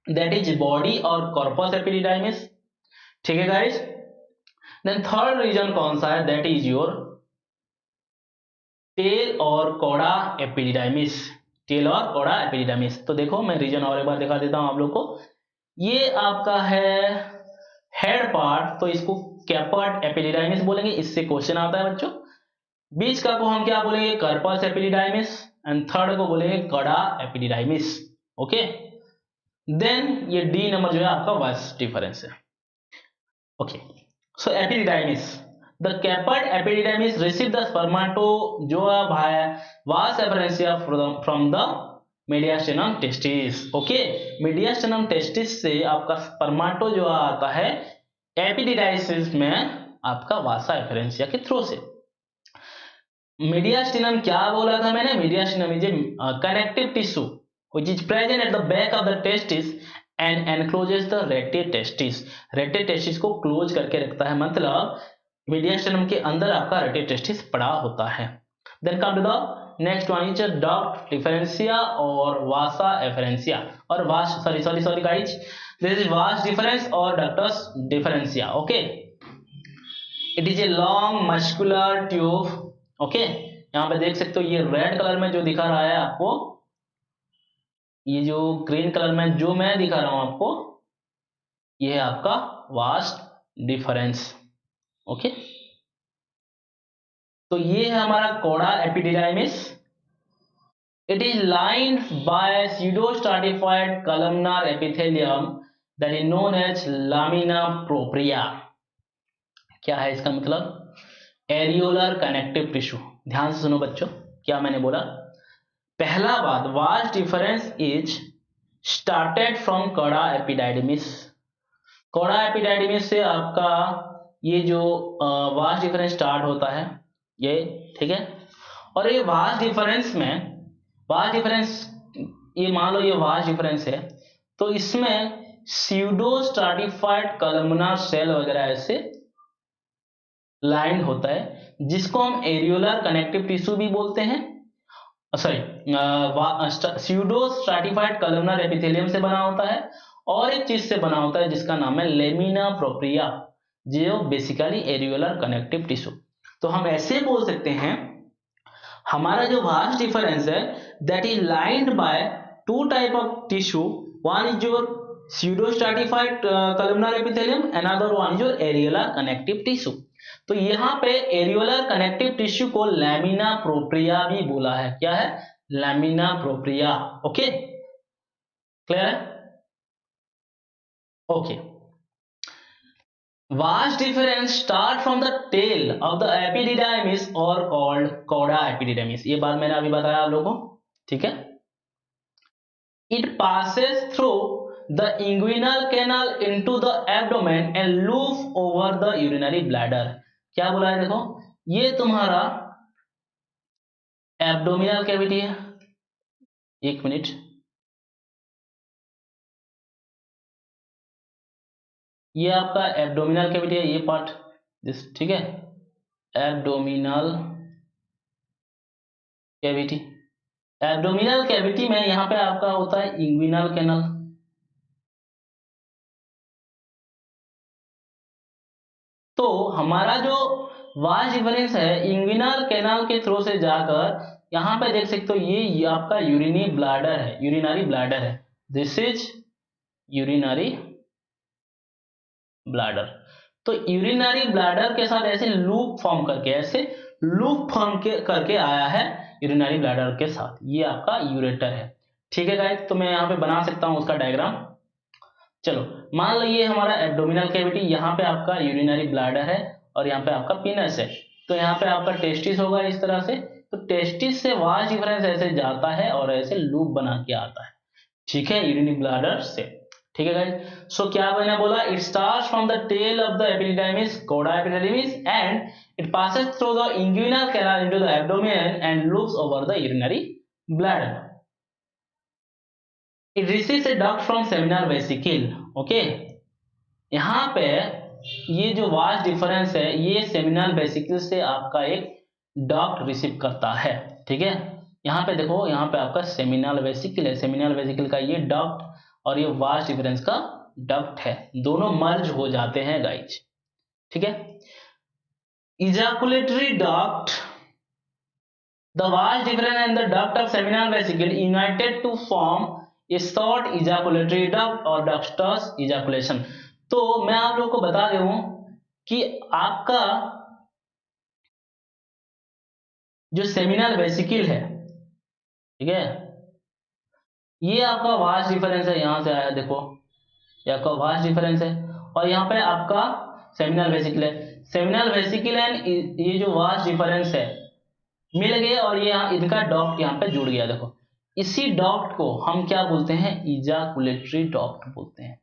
दैट इज बॉडी और कॉर्पस एपिडाइडिमिस। ठीक है गाइस, देन थर्ड रीजन कौन सा है, दैट इज योर टेल और कोड़ा एपिडिडाइमिस, टेल और कोड़ा एपिडिडाइमिस। तो देखो मैं रीजन और एक बार दिखा देता हूं आप लोग को। ये आपका है हेड पार्ट, तो इसको कैपर्ट एपिडिडाइमिस बोलेंगे, इससे क्वेश्चन आता है बच्चों। बीच का को हम क्या बोलेंगे, कार्पस एपिडिडाइमिस, एंड थर्ड को बोलेंगे कोड़ा एपिडिडाइमिस। ओके, देन ये डी नंबर जो है आपका वास डिफरेंस है। Okay, so epididymis, the caput epididymis receive the spermatozoa via vas efferentia from the mediastinum testis। Okay, mediastinum testis से आपका स्पर्माटोजोआ आता है एपिडिडाइसिस में आपका वासा एफरेंशिया के थ्रू से। मीडियास्टिनम क्या बोला था मैंने, mediastinum is a connective tissue which is present at the back of the testis and encloses the rete testis। rete testis को क्लोज करके रखता है, मतलब मीडियास्टिनम के अंदर आपका rete testis पड़ा होता है। then come to the next one is duct differentia और vasa efferentia और vas sorry guys, this is vas difference और ductus differentia। okay, it is a long muscular tube। okay, यहाँ पे देख सकते हो ये रेड कलर में जो दिखा रहा है आपको, ये जो ग्रीन कलर में जो मैं दिखा रहा हूं आपको, ये है आपका वास्ट डिफरेंस। ओके, तो ये है हमारा cauda epididymis. It is lined by pseudo stratified columnar epithelium that is known as lamina propria. क्या है इसका मतलब? Areolar connective tissue. ध्यान से सुनो बच्चों, क्या मैंने बोला? पहला बात, vas deferens is started from cauda epididymis. Cauda epididymis से आपका ये जो वास्ट डिफरेंस स्टार्ट होता है ये, ठीक है। और ये वास्ट डिफरेंस में, वास्ट डिफरेंस, ये मान लो ये वास्ट डिफरेंस है, तो इसमें स्यूडो स्ट्राटिफाइड कॉलमनार सेल वगैरह ऐसे लाइंड होता है, जिसको हम एरियोलर कनेक्टिव टिश्यू भी बोलते हैं। Sorry, pseudo stratified columnar epithelium से बना होता है, और एक चीज से बना होता है जिसका नाम है लेमिना प्रोप्रिया, जो बेसिकली एरियोलर कनेक्टिव टिश्यू। तो हम ऐसे बोल सकते हैं, हमारा जो वास्ट डिफरेंस है that is lined by two type of tissue, one is your pseudo stratified columnar epithelium, another one is your areolar connective tissue. तो यहाँ पे एरियोलर कनेक्टिव टिश्यू को लैमिना प्रोप्रिया भी बोला है। क्या है? Lamina propria. ओके, क्लियर है? Okay, vast difference start from the tail of the epididymis or called cauda epididymis। ये बात मैंने अभी बताया आप लोगों को, ठीक है। It passes through the inguinal canal into the abdomen and loop over the urinary bladder। क्या बोला है देखो, ये तुम्हारा एब्डोमिनल कैविटी है, एक मिनट, ये आपका एब्डोमिनल कैविटी है, ये पार्ट दिस, ठीक है, एब्डोमिनल कैविटी। एब्डोमिनल कैविटी में यहाँ पे आपका होता है इंग्विनल कैनल। तो हमारा जो वास्ट डिफरेंस है इंग्विनल कैनाल के थ्रू से जाकर यहाँ पे देख सकते हो, ये आपका यूरिनी ब्लैडर है, यूरिनरी ब्लैडर है। This is urinary bladder. तो यूरिनरी ब्लैडर के साथ ऐसे लूप फॉर्म करके, ऐसे लूप फॉर्म करके आया है यूरिनरी ब्लैडर के साथ, ये आपका यूरेटर है, ठीक है गाइस। तो मैं यहाँ पे बना सकता हूँ उसका डायग्राम। चलो, मान लो ये हमारा एब्डोमिनल कैविटी, यहाँ पे आपका यूरिनरी ब्लैडर है और यहाँ पे आपका पीनस है। तो यहाँ पे आपका टेस्टिस होगा इस तरह से। तो टेस्टिस से वास्ट डिफरेंस ऐसे जाता है और ऐसे लूप बना के आता है, ठीक है, यूरिनरी ब्लैडर से, ठीक है गाइस। सो क्या मैंने बोला, it starts from the tail of the epididymis, cauda epididymis, and it passes through the inguinal canal into the abdomen and loops over the urinary bladder. It receives a duct from seminal vesicle। Okay, यहाँ पे ये जो vast difference है ये seminal vesicle से आपका एक duct receive करता है, ठीक है। यहाँ पे देखो, यहाँ पे आपका सेमिनल वेसिकल है, सेमिनल वेसिकल का ये डक्ट और ये वास्ट डिफरेंस का डक्ट है, दोनों मर्ज हो जाते हैं गाइज, ठीक है। Ejaculatory duct, the vast difference and the duct of seminal vesicle united to form a short ejaculatory duct or ductus ejaculation। तो मैं आप लोगों को बता दूं कि आपका जो सेमिनल वेसिकल है, ठीक है, ये आपका वास्ट डिफरेंस है, यहां से आया देखो, ये आपका वास्ट डिफरेंस है, और यहाँ पे आपका सेमिनल वेसिकल है। सेमिनल वेसिकल एंड ये जो वास्ट डिफरेंस है मिल गए और ये इनका डॉक्ट यहाँ पे जुड़ गया, देखो, इसी डॉक्ट को हम क्या बोलते हैं, इजाकुलेटरी डॉक्ट बोलते हैं,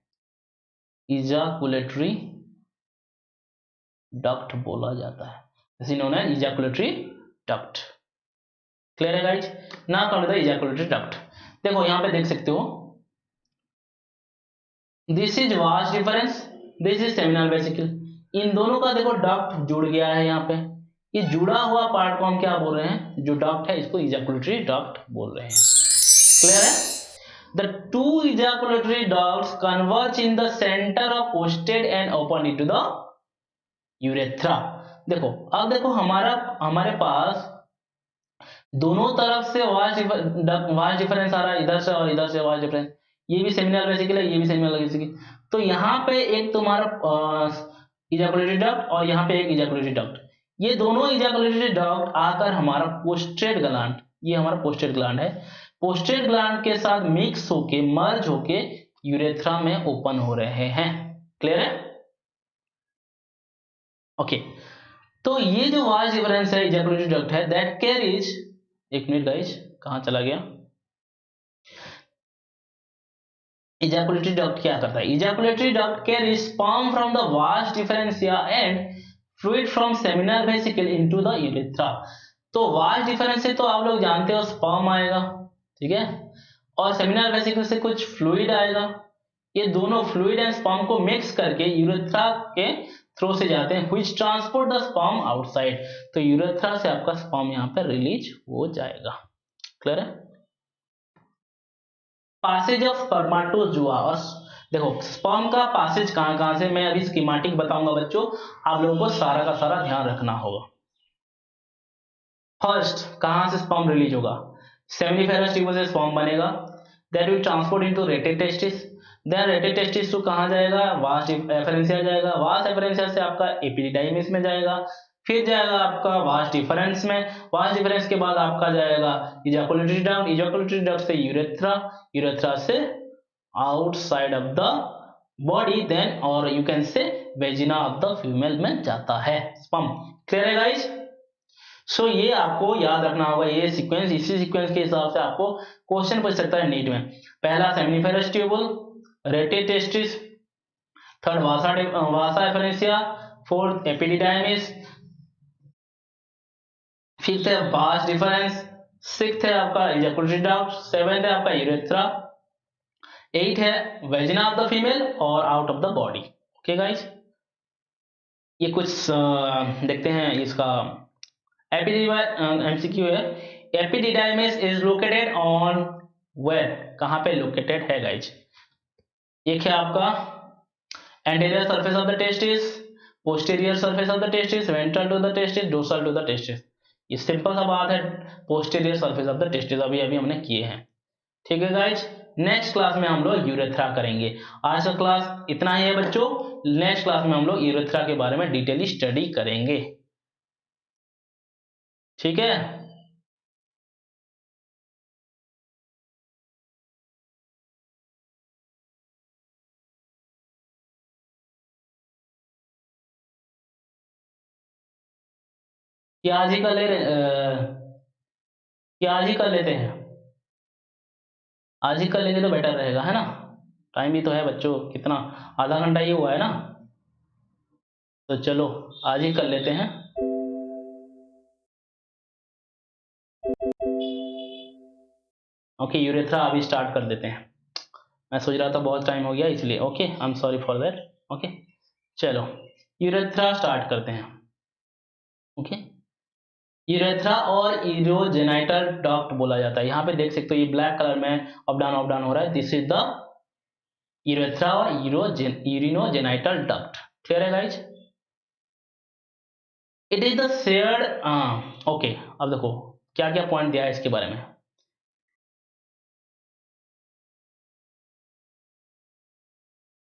इजाकुलेटरी डक्ट बोला जाता है, this is known as ejaculatory duct. Clear है guys? Now come to the ejaculatory duct. देखो यहाँ पे देख सकते हो, this is vas deferens, this is seminal vesicle, इन दोनों का देखो डक्ट जुड़ गया है यहाँ पे, ये जुड़ा हुआ पार्ट को हम क्या बोल रहे हैं, जो डक्ट है इसको इजैकुलेटरी डक्ट बोल रहे हैं। क्लियर है? The two ejaculatory ducts converge in the center of posted and open into the urethra। देखो, अब देखो हमारे पास दोनों तरफ से वास्ट डिफरेंस आ रहा है, इधर से और इधर से वास्ट डिफरेंस, ये भी सेमिनल वेसिकल है, ये भी सेमिनल वेसिकल। तो यहाँ पे एक तुम्हारा इजैकुलेटरी डक्ट और यहाँ पे एक इजैकुलेटरी डक्ट, ये दोनों इजैकुलेटरी डक्ट आकर हमारा पोस्टेड ग्लैंड, ये हमारा पोस्टेड ग्लैंड है, पोस्टेड ग्लैंड के साथ मिक्स होके मर्ज होके यूरेथ्रा में ओपन हो रहे हैं। क्लियर है? ओके, तो ये जो वास्ट डिफरेंस है इजैकुलेटरी डक्ट है दैट कैरीज, एक मिनट गाइस कहाँ चला गया, इजैकुलेटरी डक्ट क्या करता है, ejaculatory duct carries sperm from the vast differentia and fluid from seminal vesicle into the urethra. तो वास्ट डिफरेंस से तो आप लोग जानते हो स्पर्म आएगा, ठीक है, और सेमिनल वेसिकल से कुछ फ्लूइड आएगा, ये दोनों फ्लूइड एंड स्पर्म को मिक्स करके यूरेथ्रा के थ्रू से जाते हैं which transport the sperm outside. तो यूरेथ्रा से आपका स्पर्म यहाँ पर रिलीज हो जाएगा। क्लियर है? पासेज ऑफ स्पर्माटोजुआ, और देखो स्पर्म का पासेज कहां कहां से, मैं अभी स्कीमेटिक बताऊंगा बच्चों, आप लोगों को सारा का सारा ध्यान रखना होगा। फर्स्ट कहां से स्पर्म रिलीज होगा, सेमिनिफेरस ट्यूब से स्पर्म बनेगा, that will transport into rete testis, then rete testis to कहां जाएगा, वास्ट एफरेंशिया जाएगा, वास्ट एफरेंशिया से आपका एपिडिडाइमिस में जाएगा, फिर जाएगा आपका वास्ट डिफरेंस में, वास्ट डिफरेंस के बाद आपका जाएगा इजैकुलेटरी डक्ट, इजैकुलेटरी डक्ट से यूरेथ्रा, यूरेथ्रा से outside of the body, then और you can say vagina of the female में जाता है स्पर्म। क्लियर है गाइस? सो ये आपको याद रखना होगा, ये सीक्वेंस, इसी सीक्वेंस के हिसाब से आपको क्वेश्चन पूछ सकता है नीट में। पहला seminiferous tubule, rete testis, third vasa efferentia, fourth epididymis, fifth है वास्ट डिफरेंस, सिक्स्थ है आपका इजैकुलेटरी डक्ट, सेवेंथ है आपका यूरेथ्रा, एट है वेजिना ऑफ द फीमेल और out of the body. Okay guys, ये कुछ देखते हैं इसका एमसीक्यू है। Epididymis is located on where, कहां पे लोकेटेड है गाइस, एक है आपका anterior surface of the testis, posterior surface of the testis, ventral to the testis, dorsal to the testis. ये सिंपल सा बात है, posterior surface of the testis अभी अभी हमने किए हैं। ठीक है गाइस, नेक्स्ट क्लास में हम लोग यूरेथ्रा करेंगे। आज का क्लास इतना ही है बच्चों, नेक्स्ट क्लास में हम लोग यूरेथ्रा के बारे में डिटेली स्टडी करेंगे। ठीक है, क्या आज ही कर ले क्या आज ही कर लेते हैं, आज ही कर लेंगे तो बेटर रहेगा, है ना, टाइम भी तो है बच्चों, कितना, आधा घंटा ही हुआ है ना, तो चलो आज ही कर लेते हैं। ओके, यूरेथ्रा अभी स्टार्ट कर देते हैं, मैं सोच रहा था बहुत टाइम हो गया इसलिए। Okay, I am sorry for that. Okay, चलो यूरेथ्रा स्टार्ट करते हैं। ओके, यूरेथ्रा और यूरोजेनाइटल डक्ट बोला जाता है, यहाँ पे देख सकते हो ये ब्लैक कलर में अप डाउन हो रहा है, दिस इज द यूरेथ्रा और यूरिनोजेनाइटल डक्ट। क्लियर है guys? It is the shared, okay, अब देखो क्या क्या पॉइंट दिया है इसके बारे में।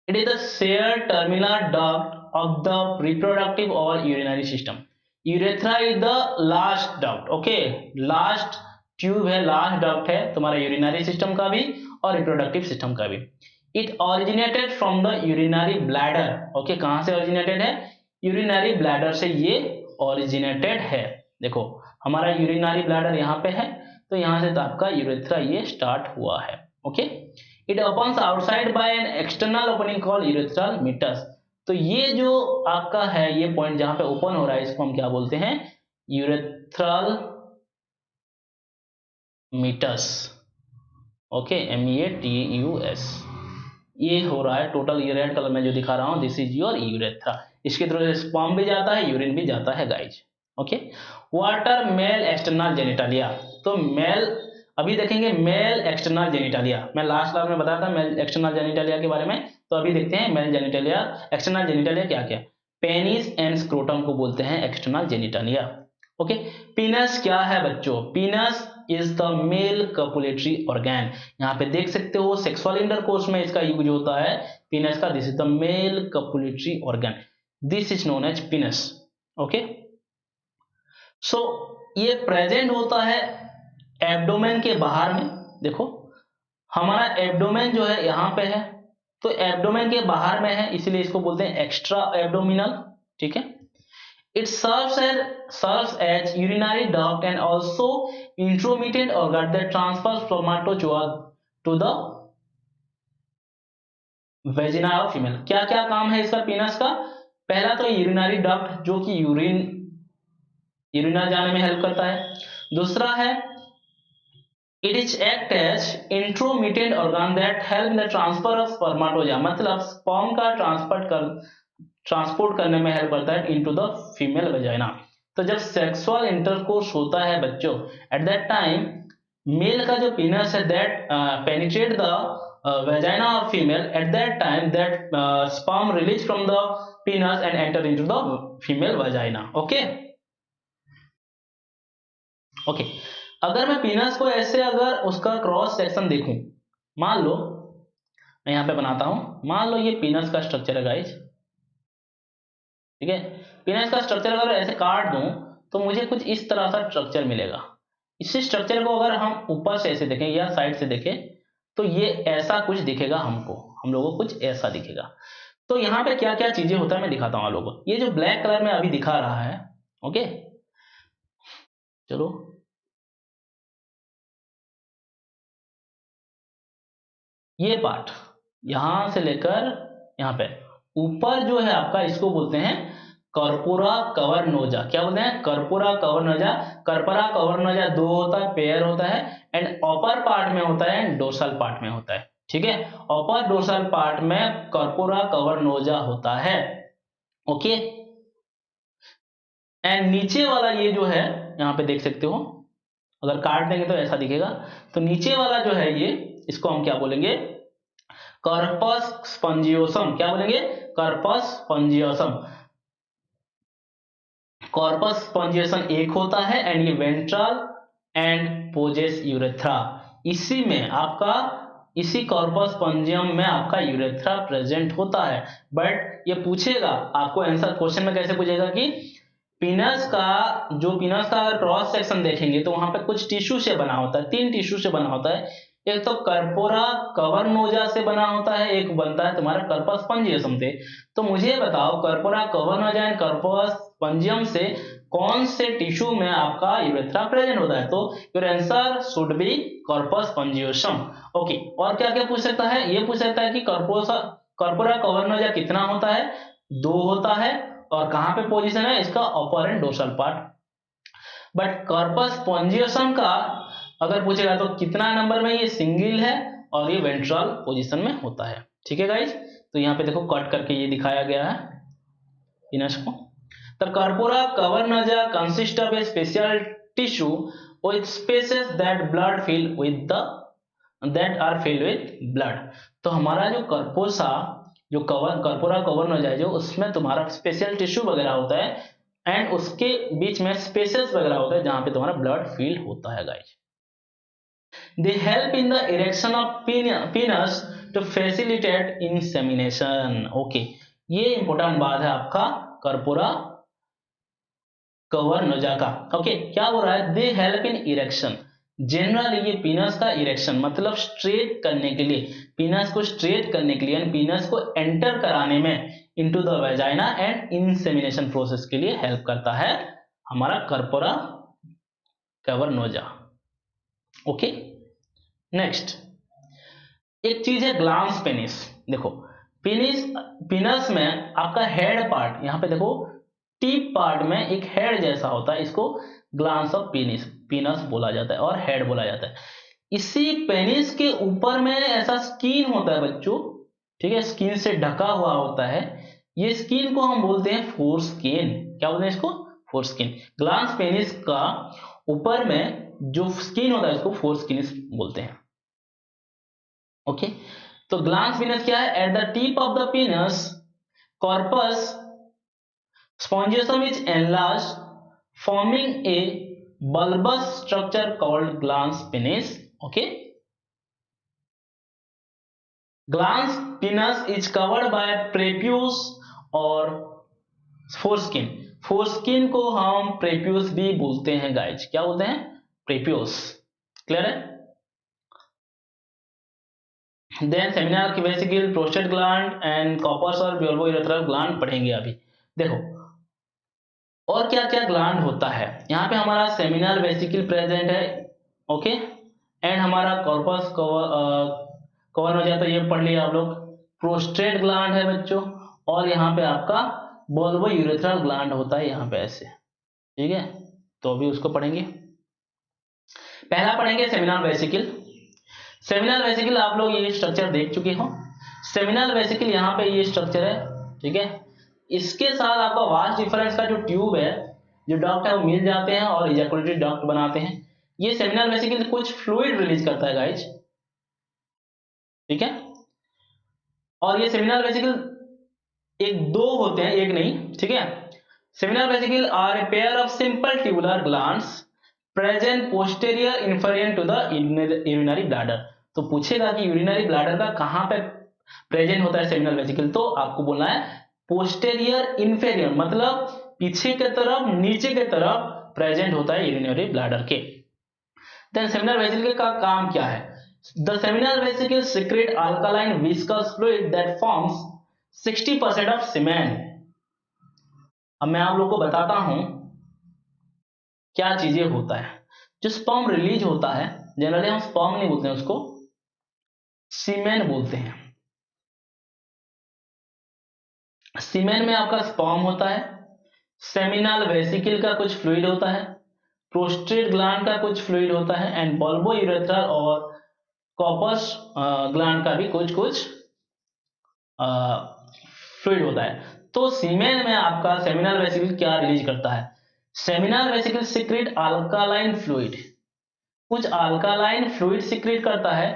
It is the shared terminal duct of the reproductive or urinary system. Urethra is the last duct. Okay, last tube है, लास्ट डक्ट है तुम्हारा यूरिनरी सिस्टम का भी और रिप्रोडक्टिव सिस्टम का भी। It originated from the urinary bladder. Okay, कहां से ओरिजिनेटेड है, यूरिनरी ब्लैडर से ये ओरिजिनेटेड है। देखो हमारा यूरिनरी ब्लैडर यहाँ पे है, तो यहाँ से तो आपका यूरेथ्रा ये स्टार्ट हुआ है। Okay, it opens outside by an external opening called urethral meatus. तो ये जो आपका है, ये पॉइंट जहां पे ओपन हो रहा है इसको हम क्या बोलते हैं, यूरेथ्रल मीटस। ओके, MEATUS, ये हो रहा है टोटल, ये रेड कलर में जो दिखा रहा हूं, दिस इज योर यूरेथ्रा। इसके थ्रू स्पर्म भी जाता है, यूरिन भी जाता है guys. Okay, what are male external genitalia, तो मेल अभी देखेंगे मेल एक्सटर्नल जेनिटालिया, मैं लास्ट क्लास में बताया था मेल एक्सटर्नल जेनिटालिया के बारे में, तो अभी देखते हैं मेल जेनिटालिया, एक्सटर्नल जेनिटालिया क्या क्या। पेनिस एंड स्क्रोटम को बोलते हैं एक्सटर्नल जेनिटालिया। ओके, पीनस क्या है बच्चों, penis is the male copulatory organ. यहाँ पे देख सकते हो सेक्सुअल इंटरकोर्स में इसका यूज होता है पीनस का, this is the male copulatory organ, this is known as penis. Okay, so ये प्रेजेंट होता है एब्डोमेन के बाहर में। देखो हमारा एब्डोमेन जो है यहाँ पे है, तो एब्डोमेन के बाहर में है, इसीलिए इसको बोलते हैं एक्स्ट्रा एब्डोमिनल। ठीक है, It serves as urinary duct and also intromittent organ that transfers spermatozoa to the vagina of female. क्या क्या काम है इसका पीनस का? पहला तो यूरिनरी डक्ट जो कि यूरिना जाने में हेल्प करता है। दूसरा है it is act as intromittent organ that help in the transfer of spermatozoa, मतलब स्पर्म का ट्रांसपोर्ट करने में हेल्प करता है इनटू द फीमेल वेजाइना। तो जब सेक्सुअल इंटरकोर्स होता है बच्चों, एट दैट टाइम मेल का जो पीनस है that penetrate the vagina of female, at that time that sperm released from the penis and enter into the female vagina। okay okay अगर मैं पीनस को ऐसे अगर उसका क्रॉस सेक्शन देखूं, मान लो मैं यहां पे बनाता हूं, मान लो ये पीनस का स्ट्रक्चर है गाइस, ठीक है। पीनस का स्ट्रक्चर अगर ऐसे काट दूं तो मुझे कुछ इस तरह का स्ट्रक्चर मिलेगा। इसी स्ट्रक्चर को अगर हम ऊपर से ऐसे देखें या साइड से देखें तो ये ऐसा कुछ दिखेगा, हम लोगों को कुछ ऐसा दिखेगा। तो यहाँ पे क्या क्या चीजें होता है मैं दिखाता हूँ आप लोगों को। ये जो ब्लैक कलर में अभी दिखा रहा है, ओके चलो, ये पार्ट यहां से लेकर यहाँ पे ऊपर जो है आपका, इसको बोलते हैं कर्पोरा कवर नोजा। क्या बोलते हैं? कर्पोरा कवर नोजा। कर्पोरा कवर नोजा दो होता है, पेयर होता है, एंड अपर पार्ट में होता है एंड डोर्सल पार्ट में होता है, ठीक है। अपर डोर्सल पार्ट में कर्पोरा कवर नोजा होता है, ओके। एंड नीचे वाला ये जो है यहाँ पे देख सकते हो, अगर काट देंगे तो ऐसा दिखेगा। तो नीचे वाला जो है ये, इसको हम क्या बोलेंगे? Corpus spongiosum. क्या बोलेंगे? Corpus spongiosum. कॉर्पस स्पंजियोसम एक होता है एंड ये वेंट्रल एंड पोजेस यूरेथ्रा। इसी में आपका, इसी कॉर्पस स्पंजियम में आपका यूरेथ्रा प्रेजेंट होता है। बट ये पूछेगा आपको आंसर, क्वेश्चन में कैसे पूछेगा कि पीनस का अगर क्रॉस सेक्शन देखेंगे तो वहां पे कुछ टिश्यू से बना होता है, 3 टिश्यू से बना होता है। एक तो कर्पोरा कवर नोजा से बना होता है, एक बनता है तुम्हारा कर्पस स्पंजियम से। तो मुझे बताओ कर्पोरा कवर नोजा एंड कर्पस स्पंजियम से कौन से टिश्यू में आपका यूरेथ्रा प्रेजेंट होता है? तो your answer should be corpus spongiosum. Okay, और क्या क्या पूछ सकता है? ये पूछ सकता है कि कर्पोरा कवर नोजा कितना होता है? 2 होता है, और कहां पे पोजीशन है इसका? Upper end dorsal part. But corpus spongiosum का अगर पूछेगा तो कितना नंबर में? ये सिंगल है और ये वेंट्रल पोजीशन में होता है, ठीक है गाइस। तो यहाँ पे देखो कट करके ये दिखाया गया है पीनस को। The corpora cavernosa consists of a special tissue with spaces that are filled with blood। तो हमारा जो कर्पोरा कवर्नोजा है जो, उसमें तुम्हारा स्पेशल टिश्यू वगैरह होता है एंड उसके बीच में स्पेसेस वगैरह होता है जहां पे तुम्हारा ब्लड फील होता है guys. They help in the erection of penis to facilitate insemination. Okay, ये इंपॉर्टेंट बात है आपका कर्पोरा कवर नोजा का। ओके, क्या हो रहा है? दे हेल्प इन इरेक्शन। जनरली ये पीनस का इरेक्शन मतलब स्ट्रेट करने के लिए, पीनस को स्ट्रेट करने के लिए, पीनस को एंटर कराने में into the vagina and insemination process के लिए हेल्प करता है हमारा कर्पोरा कवर नोजा। ओके, नेक्स्ट एक चीज है ग्लांस पेनिस। देखो पीनस में आपका हेड पार्ट, यहां पे देखो टिप पार्ट में एक हेड जैसा होता है, इसको ग्लांस ऑफ पीनस बोला जाता है और हेड बोला जाता है। इसी पेनिस के ऊपर में ऐसा स्किन होता है बच्चों, ठीक है, स्किन से ढका हुआ होता है। ये स्किन को हम बोलते हैं फोरस्किन। क्या बोलते हैं इसको? फोरस्किन। ग्लांस पेनिस का ऊपर में जो स्किन होता है इसको फोरस्किन बोलते हैं, ओके। तो ग्लांस पेनिस क्या है? At the tip of the penis corpus spongiosum is enlarged, forming a bulbous structure called glans penis. Okay, glans penis is covered by prepuce और foreskin। foreskin को हम prepuce भी बोलते हैं गाइज। क्या बोलते हैं? prepuce। क्लियर है? Then seminal vesicle, prostate gland and Cowper's और ब्यूल्बोयूरेथ्रल ग्लैंड पढ़ेंगे अभी। देखो और क्या क्या ग्लैंड होता है, यहाँ पे हमारा सेमिनल वेसिकल प्रेजेंट है, ओके, एंड हमारा कॉर्पस कवर हो जाता है, ये पढ़ लिया आप लोग। प्रोस्टेट ग्लैंड है बच्चों, और यहाँ पे आपका बोल्बो यूरेथ्रल ग्लैंड होता है यहाँ पे ऐसे, ठीक है। तो अभी उसको पढ़ेंगे। पहला पढ़ेंगे सेमिनल वेसिकल। सेमिनल वेसिकल आप लोग ये स्ट्रक्चर देख चुके हो। सेमिनल वेसिकल यहाँ पे ये स्ट्रक्चर है, ठीक है। इसके साथ आपका वास्ट डिफरेंस का जो ट्यूब है, जो डक्ट है, वो मिल जाते हैं और इजैकुलेटरी डक्ट बनाते हैं। ये सेमिनल वेसिकल कुछ फ्लूइड रिलीज करता है गाइज, ठीक है। और ये सेमिनल वेसिकल एक दो होते हैं, एक नहीं, ठीक है। Seminal vesicle are a pair of simple tubular glands present posterior inferior to the urinary bladder. तो पूछेगा कि यूरिनरी ब्लैडर का कहां पे प्रेजेंट होता है सेमिनल वेसिकल, तो आपको बोलना है पोस्टेरियर इन्फेरियर, मतलब पीछे की तरफ, नीचे की तरफ प्रेजेंट होता है यूरिनरी ब्लैडर के। देन सेमिनल वेसिकल का काम क्या है? The seminal vesicle secrete alkaline viscous fluid that forms 60% of semen। अब मैं आप लोग को बताता हूं क्या चीजें होता है। जो स्पर्म रिलीज होता है, जनरली हम स्पर्म नहीं बोलते हैं, उसको सीमेन बोलते हैं। सीमेन में आपका स्पर्म होता है, सेमिनल वेसिकल का कुछ फ्लूइड होता है, प्रोस्टेट ग्लैंड का कुछ फ्लूइड होता है, एंड बल्बो यूरेथ्रल और कॉर्पस ग्लैंड का भी कुछ कुछ फ्लूइड होता है। तो सीमेन में आपका सेमिनल वेसिकल क्या रिलीज करता है? Seminal vesicle secrete alkaline fluid, कुछ अल्कालाइन फ्लूइड सिक्रेट करता है,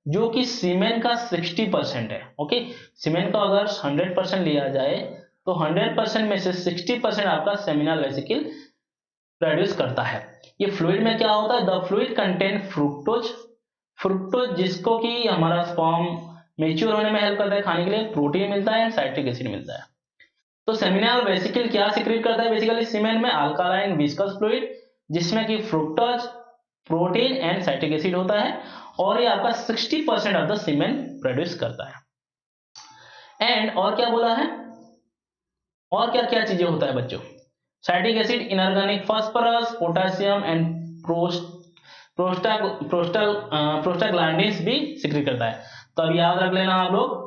जो कि सीमेन का 60% है, ओके। सीमेन का अगर 100% लिया जाए तो 100% में से 60% आपका सेमिनल वेसिकल प्रोड्यूस करता है। ये फ्लूइड में क्या होता है? The fluid contain fructose, fructose जिसको कि हमारा स्पर्म मेच्योर होने में हेल्प करता है, खाने के लिए प्रोटीन मिलता है एंड साइट्रिक एसिड मिलता है। तो सेमिनल वेसिकल क्या सिक्रेट करता है? बेसिकली सीमेन में अल्कालाइन विस्कस फ्लूइड, जिसमें कि fructose, protein and citric acid होता है, और ये आपका 60% ऑफ द सीमेन प्रोड्यूस करता है। एंड और क्या बोला है, और क्या क्या चीजें होता है बच्चों? Citric acid, inorganic phosphorus, potassium and prostaglandins भी सिक्रेट करता है। तो अब याद रख लेना आप लोग,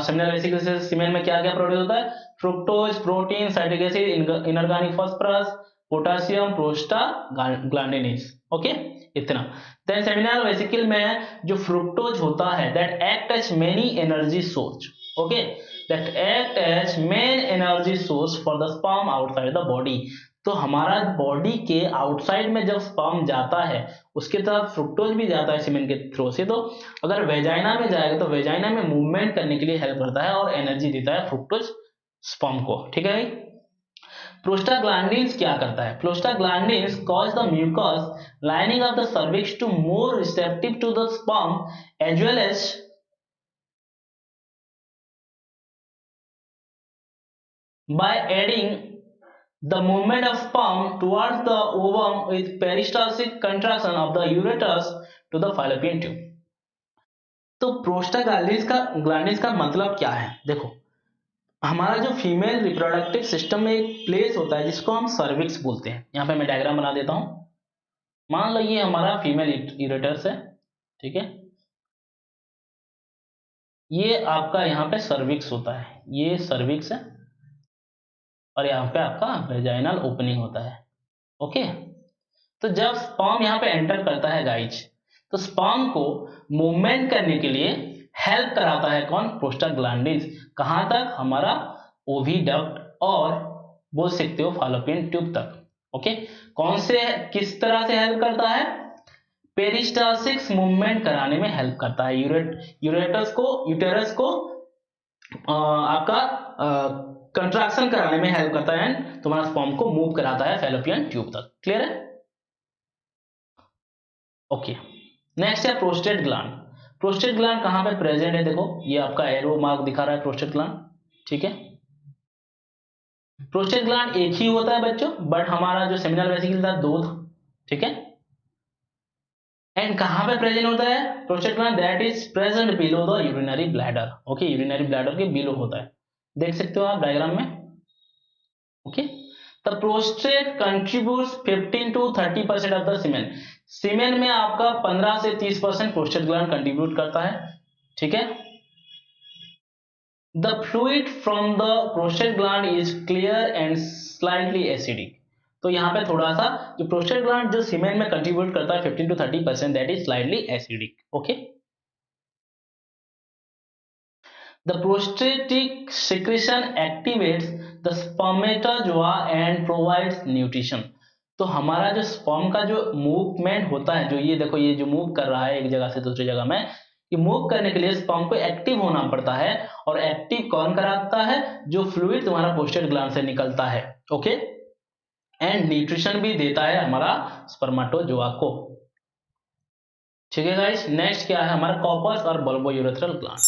सेमिनल वेसिकल से सीमेन में क्या क्या प्रोड्यूस होता है? Fructose, protein, citric acid, inorganic phosphorus, potassium, prostaglandins, okay, इतना। देन सेमिनल वेसिकल में जो फ्रुक्टोज होता है, that act as many energy source, okay, that act as main energy source for the sperm outside the body. तो हमारा body के outside में जब स्पर्म जाता है, उसके तरफ फ्रुक्टोज भी जाता है सीमेन के थ्रू से, तो अगर वेजाइना में जाएगा तो वेजाइना में मूवमेंट करने के लिए हेल्प करता है और एनर्जी देता है फ्रुक्टोज स्पर्म को, ठीक है भाई। प्रोस्टाग्लैंडिन्स क्या करता है? Prostaglandins cause the mucus lining of the cervix to more receptive to the sperm as well as by adding the movement of sperm towards the ovum with peristaltic contraction of the ureterus to the fallopian tube। तो prostaglandins का मतलब क्या है? देखो, हमारा जो female reproductive system में एक प्लेस होता है जिसको हम सर्विक्स बोलते हैं। यहाँ पे मैं डायग्राम बना देता हूं। मान लो ये हमारा फीमेल यूरेटर्स है, ठीक है। ये आपका यहाँ पे सर्विक्स होता है, ये सर्विक्स है, और यहाँ पे आपका वेजाइनल ओपनिंग होता है, ओके। तो जब स्पर्म यहाँ पे एंटर करता है गाइज, तो स्पर्म को मूवमेंट करने के लिए हेल्प कराता है कौन? प्रोस्टाग्लैंडिन्स। कहां तक? हमारा ओविडक्ट और बोल सकते हो फॉलोपियन ट्यूब तक, ओके। कौन से, किस तरह से हेल्प करता है? पेरिस्टाल्सिस मूवमेंट कराने में हेल्प करता है, यूटेरस को आपका कंट्रैक्शन कराने में हेल्प करता है एंड तुम्हारा स्पर्म को मूव कराता है फैलोपियन ट्यूब तक। क्लियर है? ओके। नेक्स्ट है प्रोस्टेट ग्लैंड। प्रोस्टेट ग्लैंड कहां पे प्रेजेंट है? देखो, ये आपका एरो मार्क दिखा रहा है प्रोस्टेट ग्लैंड, ठीक है। प्रोस्टेट ग्लैंड एक ही होता है बच्चों, बट हमारा जो सेमिनल वेसिकल था दो था, ठीक है। एंड कहां पे प्रेजेंट होता है prostate gland? That is present below the urinary bladder, okay. Urinary bladder के बिलो होता है, देख सकते हो आप डायग्राम में, okay. The prostate contributes 15 to 30% of the semen. Semen में आपका 15 से 30% प्रोस्टेट ग्लैंड कंट्रीब्यूट करता है, ठीक है। The fluid from the prostate gland is clear and slightly acidic. तो यहाँ पे थोड़ा सा जो प्रोस्टेट ग्लैंड जो सीमेन में कंट्रीब्यूट करता है 15 to 30%, that is slightly acidic, okay. The prostatic secretion activates the spermatozoa and provides nutrition। तो हमारा जो स्पर्म का जो मूवमेंट होता है, जो ये देखो ये जो मूव कर रहा है एक जगह से दूसरी जगह में, ये मूव करने के लिए स्पर्म को एक्टिव होना पड़ता है, और एक्टिव कौन कराता है? जो फ्लूइड तुम्हारा प्रोस्टेट ग्लैंड से निकलता है, ओके। एंड न्यूट्रिशन भी देता है हमारा स्पर्मेटोजोआ को, ठीक है गाइस। नेक्स्ट क्या है हमारा कॉर्पस और बल्बोयूरेथ्रल ग्लैंड।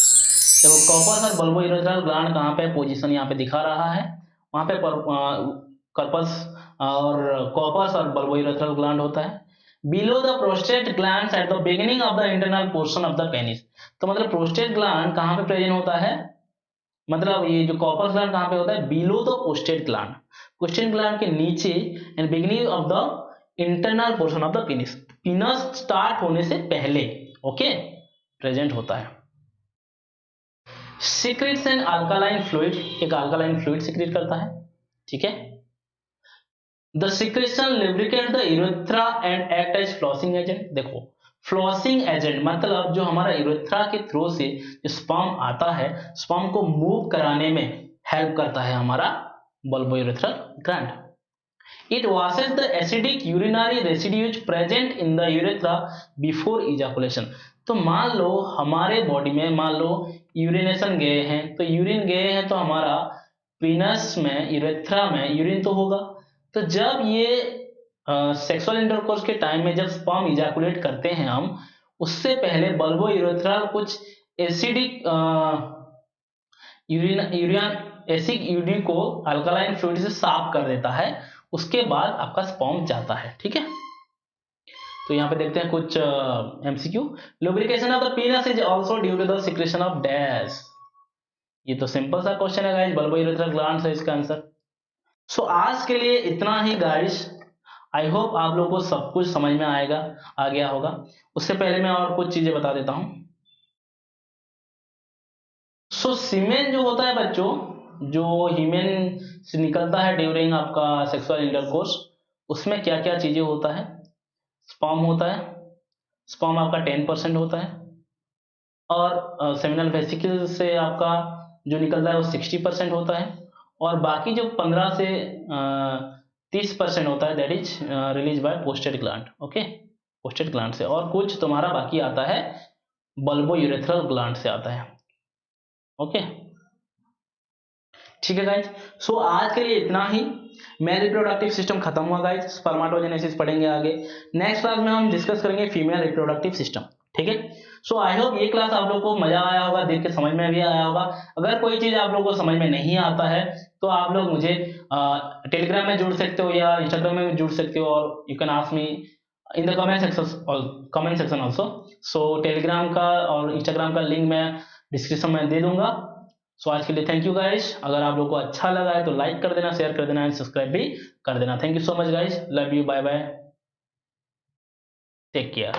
देखो कॉर्पस और बल्बोयूरेथ्रल ग्लैंड कहाँ पे पोजीशन यहाँ पे दिखा रहा है, वहां पे कॉर्पस और बल्बोयूरेथ्रल ग्लैंड होता है। Below the prostate glands at the beginning of the internal portion of the penis. तो मतलब प्रोस्टेट ग्लैंड कहाँ पे प्रेजेंट होता है, मतलब ये जो कॉर्पस ग्लैंड कहाँ पे होता है? Below the prostate gland, prostate gland के नीचे and beginning of the internal portion of the penis, penis start होने से पहले, ओके, प्रेजेंट होता है। सीक्रेट्स एन अल्कालाइन फ्लूइड, एक अल्कालाइन फ्लूइड सीक्रेट करता है, ठीक है। The secretion lubricate the urethra and act as flossing agent. देखो फ्लॉसिंग एजेंट मतलब जो हमारा यूरेथ्रा के थ्रू से स्पर्म आता है, स्पर्म को मूव कराने में हेल्प करता है हमारा bulbourethral gland. It washes the acidic urinary residues present in the urethra before ejaculation। तो मान लो हमारे बॉडी में मान लो यूरिनेशन गए हैं, तो यूरिन गए हैं तो हमारा पीनस में यूरेथ्रा में यूरिन तो होगा, तो जब ये सेक्सुअल इंटरकोर्स के टाइम में जब स्पर्म इजैकुलेट करते हैं हम, उससे पहले बल्बो यूरेथ्रल कुछ एसिडिक एसिड यूरिन को अल्कलाइन फ्लूइड से साफ कर देता है, उसके बाद आपका स्पर्म जाता है, ठीक है। तो यहाँ पे देखते हैं कुछ MCQ. Lubrication of the penis is also due to the secretion of dash. ये तो सिंपल सा क्वेश्चन है गाइस, बल्बोयूरेथ्रल ग्लैंड है इसका आंसर। सो आज के लिए इतना ही गाइस, आई होप आप लोगों को सब कुछ समझ में आ गया होगा। उससे पहले मैं और कुछ चीजें बता देता हूं। सो सीमेन जो होता है बच्चों, जो ह्यूमन से निकलता है ड्यूरिंग आपका सेक्सुअल इंटरकोर्स, उसमें क्या क्या चीजें होता है? स्पर्म होता है, स्पर्म आपका 10% होता है, और सेमिनल वेसिकल से आपका जो निकलता है वो 60% होता है, और बाकी जो 15 से 30% होता है that is release by prostate gland, okay, prostate gland से, और कुछ तुम्हारा बाकी आता है बल्बोयूरेथ्रल ग्लैंड से आता है, ओके, ठीक है गाइज। सो आज के लिए इतना ही। मेल रिप्रोडक्टिव सिस्टम खत्म हुआ गाइज, स्पर्मेटोजेनेसिस पढ़ेंगे आगे। नेक्स्ट क्लास में हम डिस्कस करेंगे फीमेल रिप्रोडक्टिव सिस्टम, ठीक है। सो आई होप ये क्लास आप लोगों को मजा आया होगा, देख के समझ में भी आया होगा। अगर कोई चीज आप लोगों को समझ में नहीं आता है तो आप लोग मुझे टेलीग्राम में जुड़ सकते हो या इंस्टाग्राम में जुड़ सकते हो, और you can ask me in the comment section also. So Telegram का और इंस्टाग्राम का लिंक मैं डिस्क्रिप्शन में दे दूंगा। सो आज के लिए थैंक यू गाइस। अगर आप लोगों को अच्छा लगा है तो लाइक कर देना, शेयर कर देना एंड सब्सक्राइब भी कर देना। Thank you so much guys, love you, bye bye, take care.